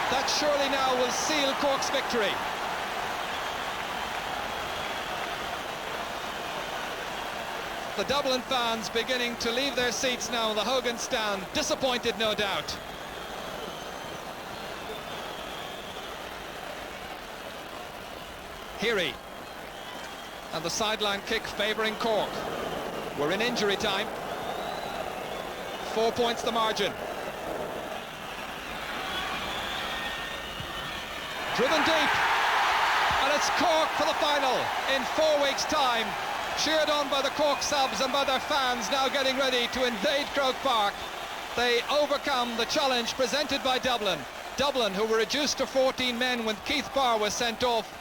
That surely now will seal Cork's victory. The Dublin fans beginning to leave their seats now in the Hogan stand, disappointed no doubt. Heary, and the sideline kick favouring Cork. We're in injury time. 4 points the margin. Driven deep, and it's Cork for the final in 4 weeks' time. Cheered on by the Cork subs and by their fans now getting ready to invade Croke Park. They overcome the challenge presented by Dublin. Dublin, who were reduced to 14 men when Keith Barr was sent off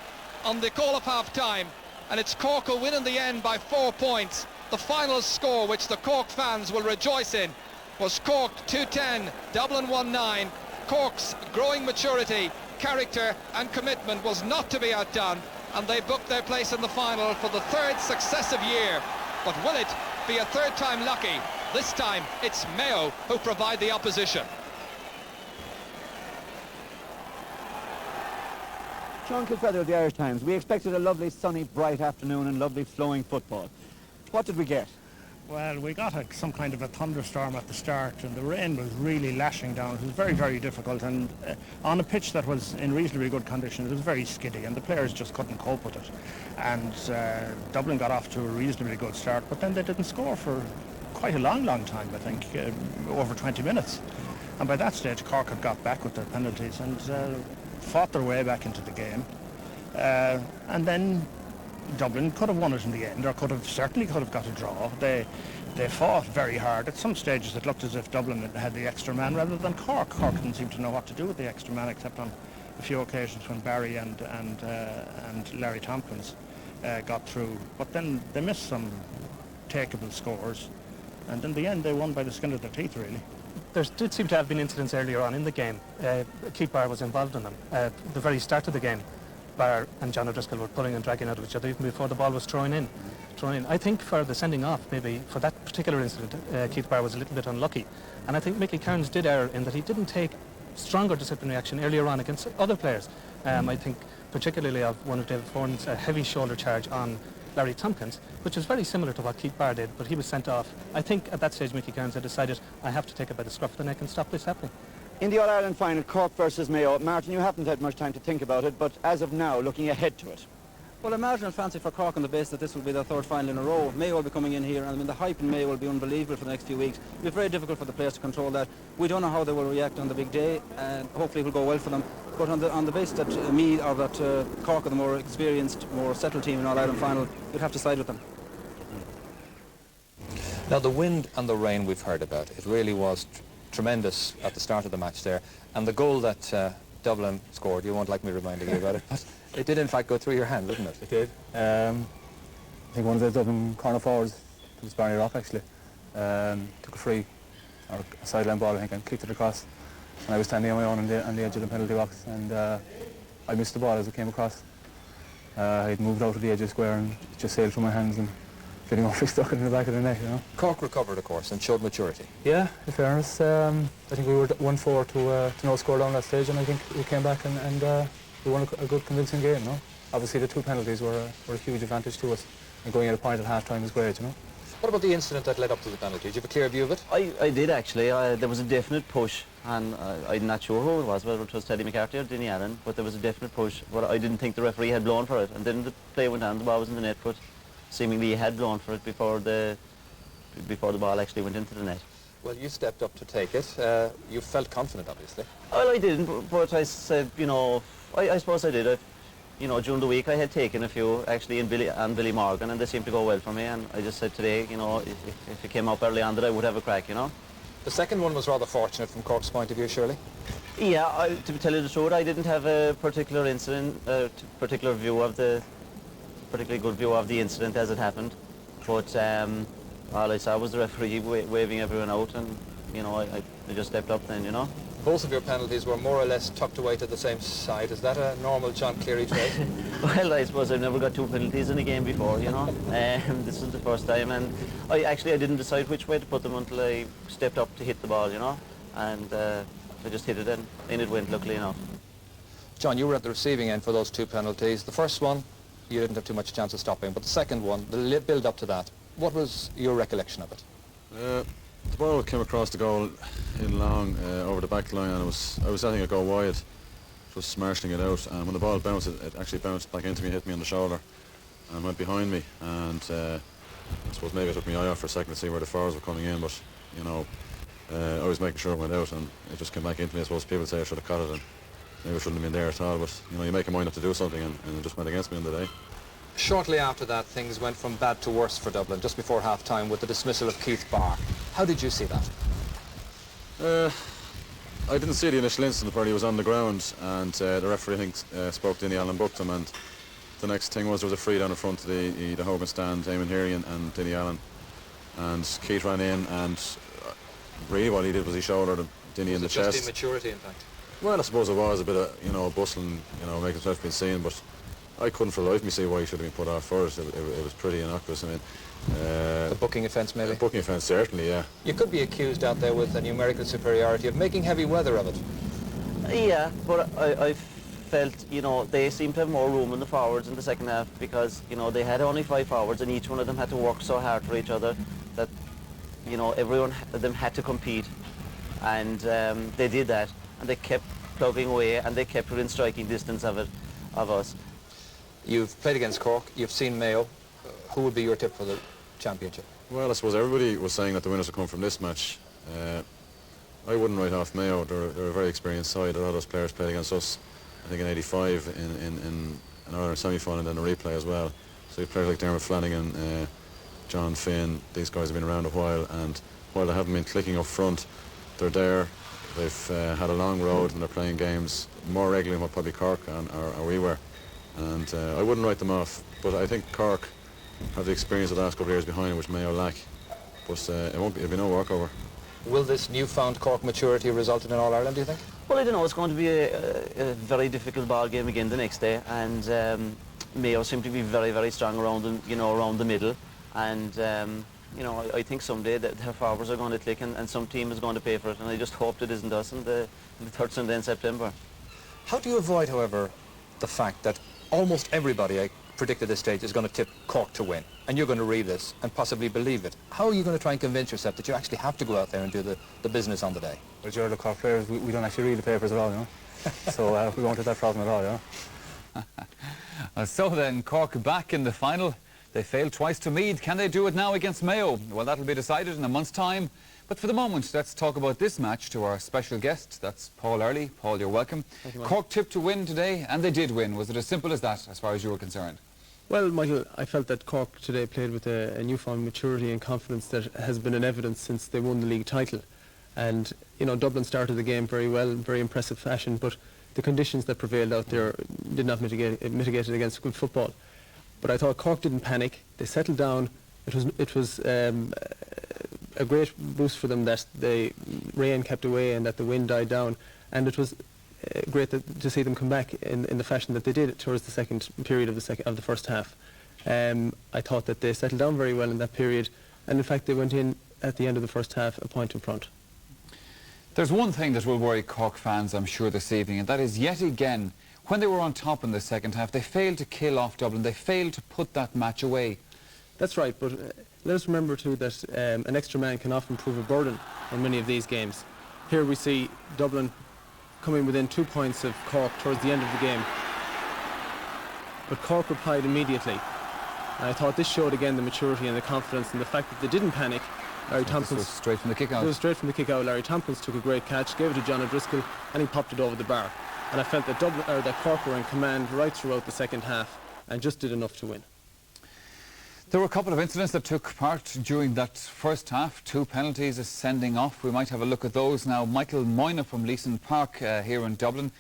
on the call of half-time. And it's Cork who win in the end by 4 points. The final score, which the Cork fans will rejoice in, was Cork 2-10, Dublin 1-9. Cork's growing maturity, character and commitment was not to be outdone, and they booked their place in the final for the 3rd successive year. But will it be a 3rd time lucky? This time it's Mayo who provide the opposition.
Sean Kilfeather of the Irish Times. We expected a lovely sunny bright afternoon and lovely flowing football. What did we get?
Well, we got some kind of a thunderstorm at the start, and the rain was really lashing down. It was very, very difficult, and on a pitch that was in reasonably good condition, it was very skiddy, and the players just couldn't cope with it. And Dublin got off to a reasonably good start, but then they didn't score for quite a long, long time, I think, over 20 minutes. And by that stage, Cork had got back with their penalties and fought their way back into the game. And then Dublin could have won it in the end, or certainly could have got a draw. They fought very hard. At some stages it looked as if Dublin had the extra man rather than Cork. Cork didn't seem to know what to do with the extra man, except on a few occasions when Barry and Larry Tompkins got through. But then they missed some takeable scores, and in the end they won by the skin of their teeth, really.
There did seem to have been incidents earlier on in the game. Keith Barr was involved in them. The very start of the game, Barr and John O'Driscoll were pulling and dragging out of each other even before the ball was thrown in. I think for the sending off, maybe for that particular incident, Keith Barr was a little bit unlucky. And I think Mickey Kearns did err in that he didn't take stronger disciplinary action earlier on against other players. I think particularly of one of David Foran's heavy shoulder charge on Larry Tompkins, which was very similar to what Keith Barr did, but he was sent off. I think at that stage Mickey Kearns had decided, I have to take it by the scruff of the neck and stop this happening.
In the All-Ireland final, Cork versus Mayo, Martin, you haven't had much time to think about it, but as of now, looking ahead to it.
Well, a marginal fancy for Cork on the basis that this will be their 3rd final in a row. Mayo will be coming in here, and I mean, the hype in Mayo will be unbelievable for the next few weeks. It'll be very difficult for the players to control that. We don't know how they will react on the big day, and hopefully it will go well for them. But on the basis that Cork are the more experienced, more settled team in All-Ireland final, you'd have to side with them.
Now, the wind and the rain we've heard about, it really was tremendous at the start of the match there. And the goal that Dublin scored, you won't like me reminding you about it, but it did in fact go through your hand, didn't it?
It did. I think one of the Dublin corner forwards was Barney off actually. Took a free, or a sideline ball I think, and kicked it across. And I was standing on my own on the edge of the penalty box, and I missed the ball as it came across. I'd moved out to the edge of the square and it just sailed through my hands and getting over stuck it in the back of the net, you know.
Cork recovered, of course, and showed maturity.
Yeah, in fairness, I think we were 1-4 to no score down that stage, and I think we came back and we won a good convincing game, you know. Obviously the 2 penalties were a huge advantage to us, and going at a point at half-time is great, you know.
What about the incident that led up to the penalty? Did you have a clear view of it?
I did actually. There was a definite push, and I'm not sure who it was, whether it was Teddy McCarthy or Denny Allen, but there was a definite push. But I didn't think the referee had blown for it, and then the play went on, the ball was in the net, but seemingly he had blown for it before the ball actually went into the net.
Well, you stepped up to take it. You felt confident, obviously.
Well, I didn't, but I said, you know, I suppose I did. You know, during the week I had taken a few actually in Billy Morgan, and they seemed to go well for me, and I just said today, you know, if it came up early on that I would have a crack, you know.
The second one was rather fortunate from Cork's point of view, surely?
Yeah, to tell you the truth, I didn't have a particular incident, particularly good view of the incident as it happened, but all I saw was the referee waving everyone out, and you know, I just stepped up then, you know.
Both of your penalties were more or less tucked away to the same side. Is that a normal John Cleary trait?
Well, I suppose I've never got 2 penalties in a game before, you know. This is the first time, and I didn't decide which way to put them until I stepped up to hit the ball, you know, and I just hit it and in it went, luckily enough.
John, you were at the receiving end for those 2 penalties. The first one, you didn't have too much chance of stopping, but the second one, the build up to that, what was your recollection of it?
The ball came across the goal in long over the back line, and I was letting it go wide, just marshalling it out, and when the ball bounced, it actually bounced back into me, hit me on the shoulder and went behind me, and I suppose maybe I took my eye off for a second to see where the forwards were coming in, but you know, I was making sure it went out, and it just came back into me. I suppose people say I should have caught it and maybe I shouldn't have been there at all, but you know, you make a mind up to do something, and it just went against me in the day.
Shortly after that, things went from bad to worse for Dublin, just before half-time with the dismissal of Keith Barr. How did you see that?
I didn't see the initial incident where he was on the ground, and the referee, I think, spoke to Denny Allen, booked him, and the next thing was there was a free down in front of the Hogan stand, Eamon Heary and Denny Allen, and Keith ran in, and really what he did was he shouldered Denny in the chest.
Was it just immaturity, in fact?
Well, I suppose it was a bit of, you know, bustling, you know, making himself being seen, but I couldn't for the life of me see why he should have been put off first. It was pretty innocuous. I mean,
a booking offence, maybe?
A booking offence, certainly, yeah.
You could be accused out there with a numerical superiority of making heavy weather of it.
Yeah, but I felt, you know, they seemed to have more room in the forwards in the second half because, you know, they had only 5 forwards and each one of them had to work so hard for each other that, you know, everyone of them had to compete, and they did that, and they kept plugging away and they kept within striking distance of us.
You've played against Cork, you've seen Mayo. Who would be your tip for the championship?
Well, I suppose everybody was saying that the winners would come from this match. I wouldn't write off Mayo. They're a very experienced side. A lot of those players played against us, I think, in '85 in an Ireland semi-final and then a replay as well. So you players like Dermot Flanagan, John Finn, these guys have been around a while, and while they haven't been clicking up front, they're there. They've had a long road and they're playing games more regularly than what probably Cork or we were. And I wouldn't write them off, but I think Cork have the experience of the last couple of years behind them, which Mayo lack. But it'll be no walkover.
Will this newfound Cork maturity result in an All-Ireland, do you think?
Well, I don't know. It's going to be a very difficult ball game again the next day, and Mayo seem to be very, very strong around the middle, and you know, I think someday that their forwards are going to click, and some team is going to pay for it, and I just hope it isn't us in the third Sunday in September.
How do you avoid, however, the fact that almost everybody, I predict at this stage, is going to tip Cork to win, and you're going to read this and possibly believe it? How are you going to try and convince yourself that you actually have to go out there and do the business on the day?
Well, you're the Cork players, we don't actually read the papers at all, you know. So we won't have that problem at all, you know.
So then, Cork back in the final. They failed twice to Meath. Can they do it now against Mayo? Well, that'll be decided in a month's time. But for the moment, let's talk about this match to our special guest. That's Paul Early. Paul, you're welcome.
Thank you,
Cork tipped to win today, and they did win. Was it as simple as that, as far as you were concerned?
Well, Michael, I felt that Cork today played with a newfound maturity and confidence that has been in evidence since they won the league title. And, you know, Dublin started the game very well, in very impressive fashion, but the conditions that prevailed out there did not mitigate it against good football. But I thought Cork didn't panic. They settled down. It was a great boost for them that the rain kept away and that the wind died down. And it was great to see them come back in the fashion that they did towards the second period of the first half. I thought that they settled down very well in that period, and in fact they went in at the end of the first half a point in front.
There's one thing that will worry Cork fans, I'm sure, this evening, and that is yet again, when they were on top in the second half, they failed to kill off Dublin. They failed to put that match away.
That's right, but let us remember too that an extra man can often prove a burden in many of these games. Here we see Dublin coming within 2 points of Cork towards the end of the game. But Cork replied immediately. And I thought this showed again the maturity and the confidence and the fact that they didn't panic. Larry Tompkins
was straight from the kick-out.
It was straight from the kick-out. Larry Tompkins took a great catch, gave it to John O'Driscoll, and he popped it over the bar. And I felt that that Cork were in command right throughout the second half and just did enough to win.
There were a couple of incidents that took part during that first half. 2 penalties, a sending off. We might have a look at those now. Michael Moyna from Leeson Park here in Dublin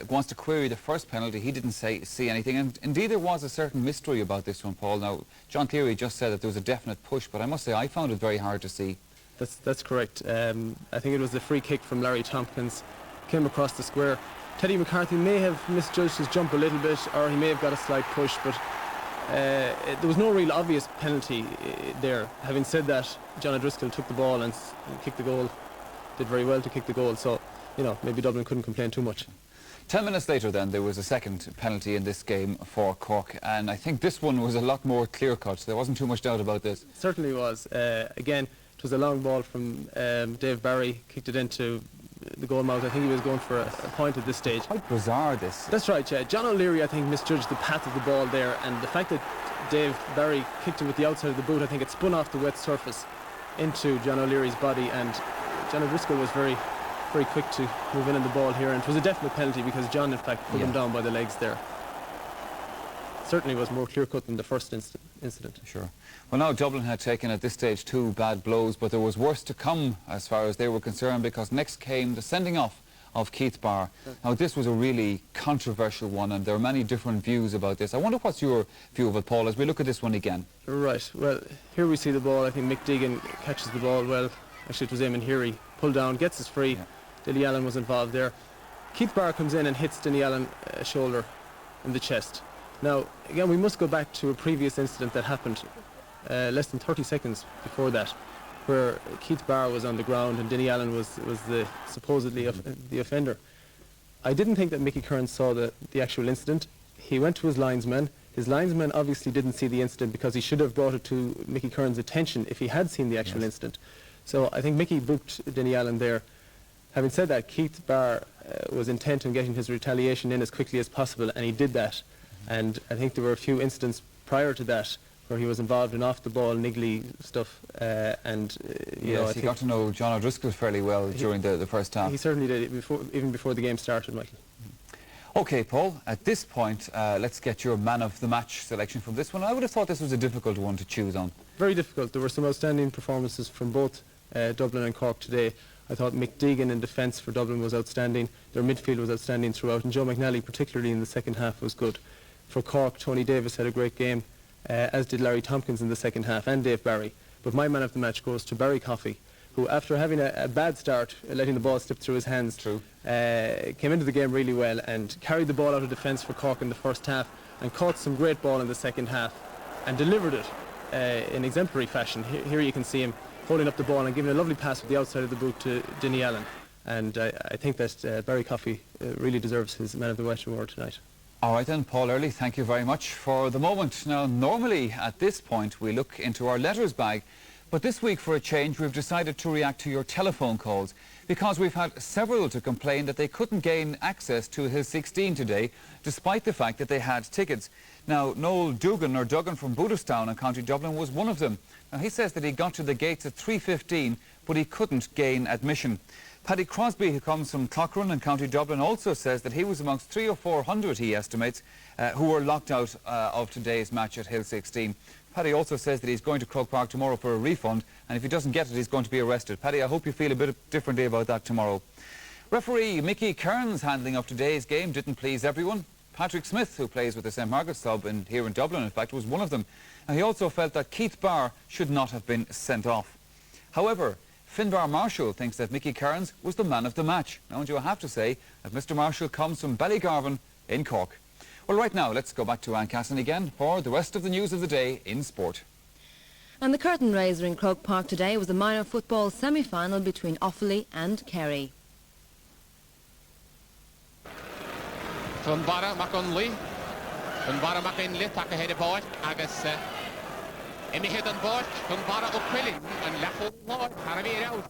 wants to query the first penalty. He didn't see anything. And indeed there was a certain mystery about this one, Paul. Now, John Cleary just said that there was a definite push, but I must say I found it very hard to see.
That's correct. I think it was the free kick from Larry Tompkins. Came across the square. Teddy McCarthy may have misjudged his jump a little bit, or he may have got a slight push, but there was no real obvious penalty there. Having said that, John O'Driscoll took the ball and kicked the goal. Did very well to kick the goal, so, you know, maybe Dublin couldn't complain too much.
10 minutes later then, there was a second penalty in this game for Cork, and I think this one was a lot more clear-cut. There wasn't too much doubt about this.
It certainly was. Again, it was a long ball from Dave Barry, kicked it into the goal mouth. I think he was going for a point at this stage.
Quite bizarre, this.
That's right, yeah. John O'Leary, I think, misjudged the path of the ball there, and the fact that Dave Barry kicked it with the outside of the boot, I think it spun off the wet surface into John O'Leary's body, and John O'Driscoll was very quick to move in on the ball here, and it was a definite penalty because John, in fact, put him down by the legs there. Certainly was more clear-cut than the first incident.
Sure. Well, now Dublin had taken at this stage 2 bad blows, but there was worse to come as far as they were concerned, because next came the sending off of Keith Barr. Now, this was a really controversial one, and there are many different views about this. I wonder what's your view of it, Paul, as we look at this one again.
Right. Well, here we see the ball. I think Mick Deegan catches the ball well. Actually, it was Eamon Heary. Pulled down, gets us free. Yeah. Dilly Allen was involved there. Keith Barr comes in and hits Dilly Allen shoulder in the chest. Now, again, we must go back to a previous incident that happened less than 30 seconds before that, where Keith Barr was on the ground and Dilly Allen was supposedly the offender. I didn't think that Mickey Kearns saw the actual incident. He went to his linesman. His linesman obviously didn't see the incident because he should have brought it to Mickey Kearns' attention if he had seen the actual incident. So I think Mickey booked Dilly Allen there. Having said that, Keith Barr was intent on getting his retaliation in as quickly as possible, and he did that. And I think there were a few incidents prior to that where he was involved in off-the-ball niggly stuff. You know,
he got to know John O'Driscoll fairly well during the first half.
He certainly did, even before the game started, Michael.
OK, Paul, at this point, let's get your man of the match selection from this one. I would have thought this was a difficult one to choose on.
Very difficult. There were some outstanding performances from both Dublin and Cork today. I thought Mick Deegan in defence for Dublin was outstanding. Their midfield was outstanding throughout, and Joe McNally, particularly in the second half, was good. For Cork, Tony Davis had a great game, as did Larry Tompkins in the second half, and Dave Barry. But my man of the match goes to Barry Coffey, who, after having a bad start, letting the ball slip through his hands, came into the game really well and carried the ball out of defence for Cork in the first half and caught some great ball in the second half and delivered it in exemplary fashion. Here you can see him holding up the ball and giving a lovely pass with the outside of the boot to Dilly Allen. And I think that Barry Coffey really deserves his Man of the Match award tonight.
All right then, Paul Early, thank you very much for the moment. Now, normally at this point we look into our letters bag, but this week for a change we've decided to react to your telephone calls, because we've had several to complain that they couldn't gain access to Hill 16 today, despite the fact that they had tickets. Now, Noel Duggan from Booterstown in County Dublin was one of them. Now, he says that he got to the gates at 3:15, but he couldn't gain admission. Paddy Crosby, who comes from Cochrane in County Dublin, also says that he was amongst 300 or 400, he estimates, who were locked out of today's match at Hill 16. Paddy also says that he's going to Croke Park tomorrow for a refund, and if he doesn't get it, he's going to be arrested. Paddy, I hope you feel a bit differently about that tomorrow. Referee Mickey Kearns' handling of today's game didn't please everyone. Patrick Smith, who plays with the St Margaret's club here in Dublin, in fact, was one of them. And he also felt that Keith Barr should not have been sent off. However, Finbar Marshall thinks that Mickey Kearns was the man of the match. Now, and you have to say that Mr Marshall comes from Ballygarvan in Cork. Well, right now, let's go back to Anne Casson again for the rest of the news of the day in sport.
And the curtain raiser in Croke Park today was the minor football semi-final between Offaly and Kerry.
Finbar Marshall, Finbar Marshall, take a head aboard, agus in the head on board, Finbar O'Quillan, and Lafo Lord, Harvey out.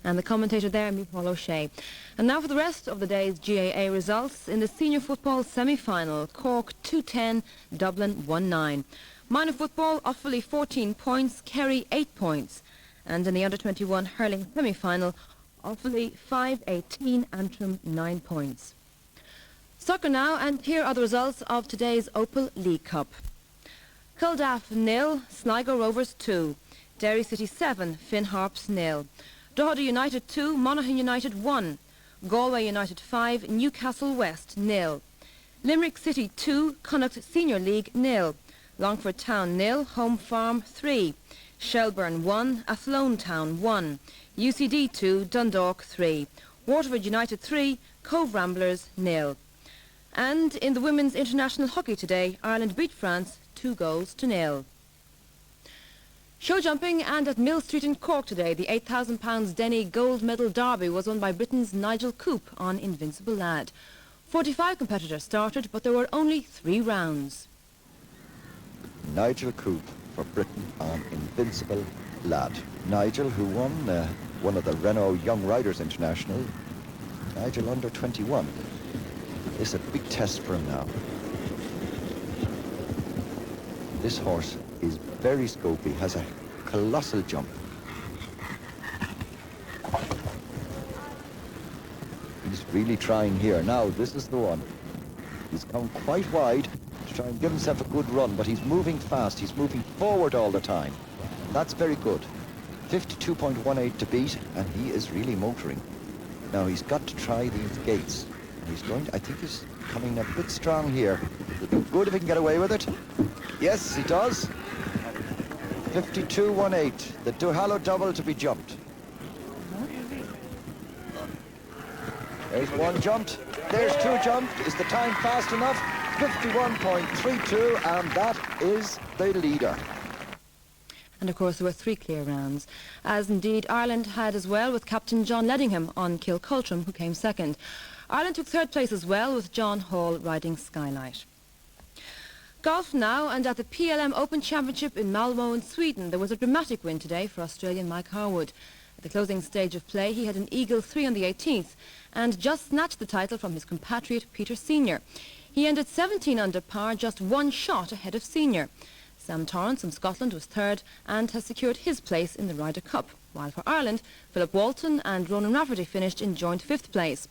And the commentator there, Paul O'Shea. And now for the rest of the day's GAA results. In the senior football semi-final, Cork 2-10, Dublin 1-9. Minor football, Offaly 14 points, Kerry 8 points. And in the under-21 hurling semi-final, Offaly 5-18, Antrim 9 points. Soccer now, and here are the results of today's Opal League Cup. Kildare 0, Sligo Rovers 2, Derry City 7, Finn Harps 0, Drogheda United 2, Monaghan United 1, Galway United 5, Newcastle West 0, Limerick City 2, Connacht Senior League 0, Longford Town 0, Home Farm 3, Shelburne 1, Athlone Town 1, UCD 2, Dundalk 3, Waterford United 3, Cove Ramblers 0. And in the women's international hockey today, Ireland beat France 2-0. Show jumping, and at Mill Street in Cork today, the £8,000 Denny Gold Medal Derby was won by Britain's Nigel Coop on Invincible Lad. 45 competitors started, but there were only 3 rounds.
Nigel Coop for Britain on Invincible Lad. Nigel, who won one of the Renault Young Riders International. Nigel under 21. It's a big test for him now. This horse is very scopy, has a colossal jump. He's really trying here. Now, this is the one. He's come quite wide to try and give himself a good run, but he's moving fast. He's moving forward all the time. That's very good. 52.18 to beat, and he is really motoring. Now, he's got to try these gates. He's going to, I think he's coming a bit strong here. It'll be good if he can get away with it. Yes, he does. 52.18, the Duhallow double to be jumped. There's one jumped, there's 2 jumped. Is the time fast enough? 51.32, and that is the leader.
And of course there were 3 clear rounds, as indeed Ireland had as well, with Captain John Ledingham on Kilcultram, who came second. Ireland took 3rd place as well, with John Hall riding Skylight. Golf now, and at the PLM Open Championship in Malmö in Sweden, there was a dramatic win today for Australian Mike Harwood. At the closing stage of play, he had an eagle 3 on the 18th and just snatched the title from his compatriot Peter Senior. He ended 17 under par, just 1 shot ahead of Senior. Sam Torrance from Scotland was 3rd and has secured his place in the Ryder Cup, while for Ireland, Philip Walton and Ronan Rafferty finished in joint 5th place.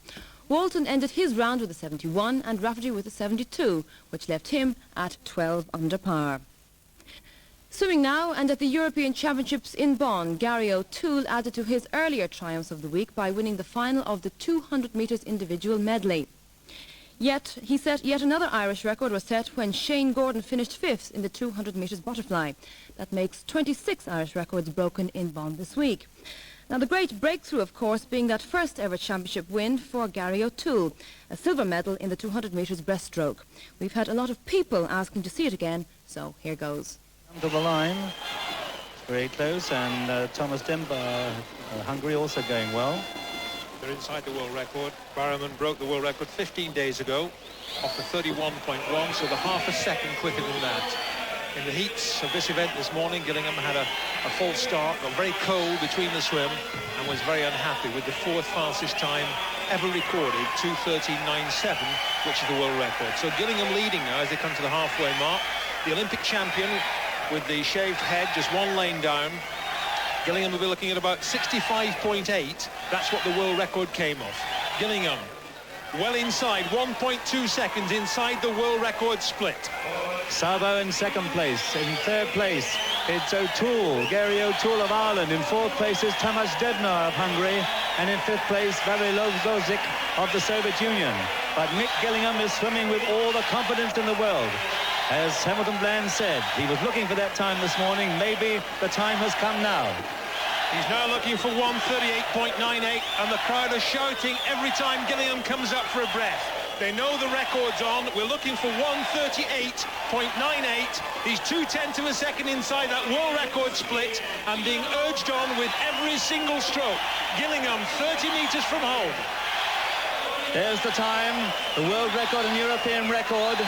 Walton ended his round with a 71 and Rafferty with a 72, which left him at 12 under par. Swimming now, and at the European Championships in Bonn, Gary O'Toole added to his earlier triumphs of the week by winning the final of the 200 metres individual medley. Yet, he said yet another Irish record was set when Shane Gordon finished 5th in the 200 metres butterfly. That makes 26 Irish records broken in Bonn this week. Now, the great breakthrough, of course, being that first ever championship win for Gary O'Toole, a silver medal in the 200 metres breaststroke. We've had a lot of people asking to see it again, so here goes.
To the line, very close, and Thomas Demba, Hungary, also going well.
They're inside the world record. Barrowman broke the world record 15 days ago off the 31.1, so the half a second quicker than that. In the heats of this event this morning, Gillingham had a false start, got very cold between the swim, and was very unhappy with the 4th fastest time ever recorded, 2:13.97, which is the world record. So Gillingham leading now as they come to the halfway mark. The Olympic champion with the shaved head, just 1 lane down. Gillingham will be looking at about 65.8. That's what the world record came off. Gillingham well inside, 1.2 seconds inside the world record split.
Sabo in 2nd place. In 3rd place, it's O'Toole, Gary O'Toole of Ireland. In 4th place is Tamás Dednar of Hungary.
And in 5th place, Vavilov Gozik of the Soviet Union. But Mick Gillingham is swimming with all the confidence in the world. As Hamilton Bland said, he was looking for that time this morning. Maybe the time has come now.
He's now looking for 1:38.98, and the crowd are shouting every time Gillingham comes up for a breath. They know the record's on. We're looking for 1:38.98. He's 2/10 of a second inside that world record split and being urged on with every single stroke. Gillingham 30 metres from home.
There's the time, the world record and European record.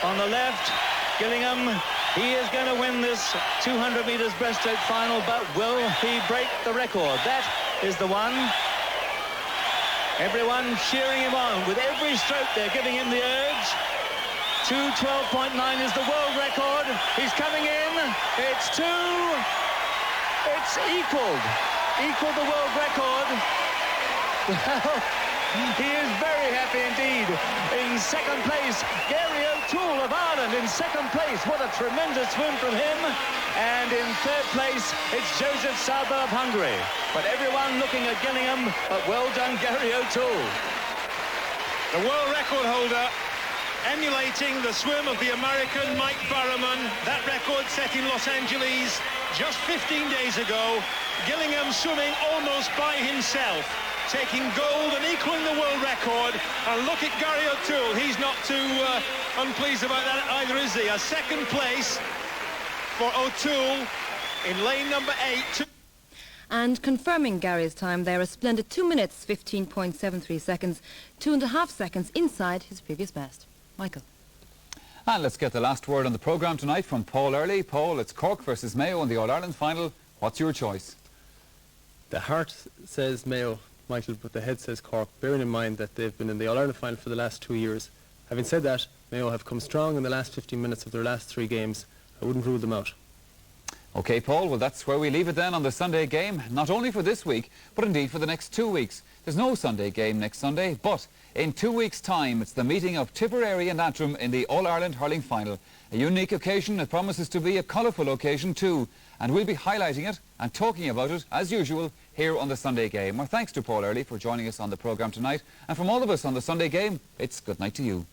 On the left, Gillingham, he is going to win this 200 metres breaststroke final, but will he break the record? That is the one. Everyone cheering him on. With every stroke, they're giving him the urge. 2:12.9 is the world record. He's coming in. It's equaled the world record. Well, he is very happy indeed. In 2nd place, Gary O'Toole of Ireland in 2nd place. What a tremendous swim from him. And in 3rd place, it's Joseph Sauber of Hungary. But everyone looking at Gillingham, but well done, Gary O'Toole.
The world record holder emulating the swim of the American Mike Barrowman. That record set in Los Angeles just 15 days ago. Gillingham swimming almost by himself, taking gold and equaling the world record. And look at Gary O'Toole. He's not too unpleased about that either, is he? A 2nd place for O'Toole in lane number 8.
And confirming Gary's time there, a splendid 2 minutes, 15.73 seconds, 2.5 seconds inside his previous best. Michael.
And let's get the last word on the programme tonight from Paul Early. Paul, it's Cork versus Mayo in the All-Ireland final. What's your choice?
The heart says Mayo, Michael, but the head says Cork, bearing in mind that they've been in the All-Ireland final for the last 2 years. Having said that, Mayo have come strong in the last 15 minutes of their last 3 games. I wouldn't rule them out.
OK, Paul, well, that's where we leave it then on the Sunday game, not only for this week, but indeed for the next 2 weeks. There's no Sunday game next Sunday, but in 2 weeks' time, it's the meeting of Tipperary and Antrim in the All-Ireland hurling final. A unique occasion. It promises to be a colourful occasion too. And we'll be highlighting it and talking about it, as usual, here on the Sunday Game. Our thanks to Paul Early for joining us on the programme tonight. And from all of us on the Sunday Game, it's good night to you.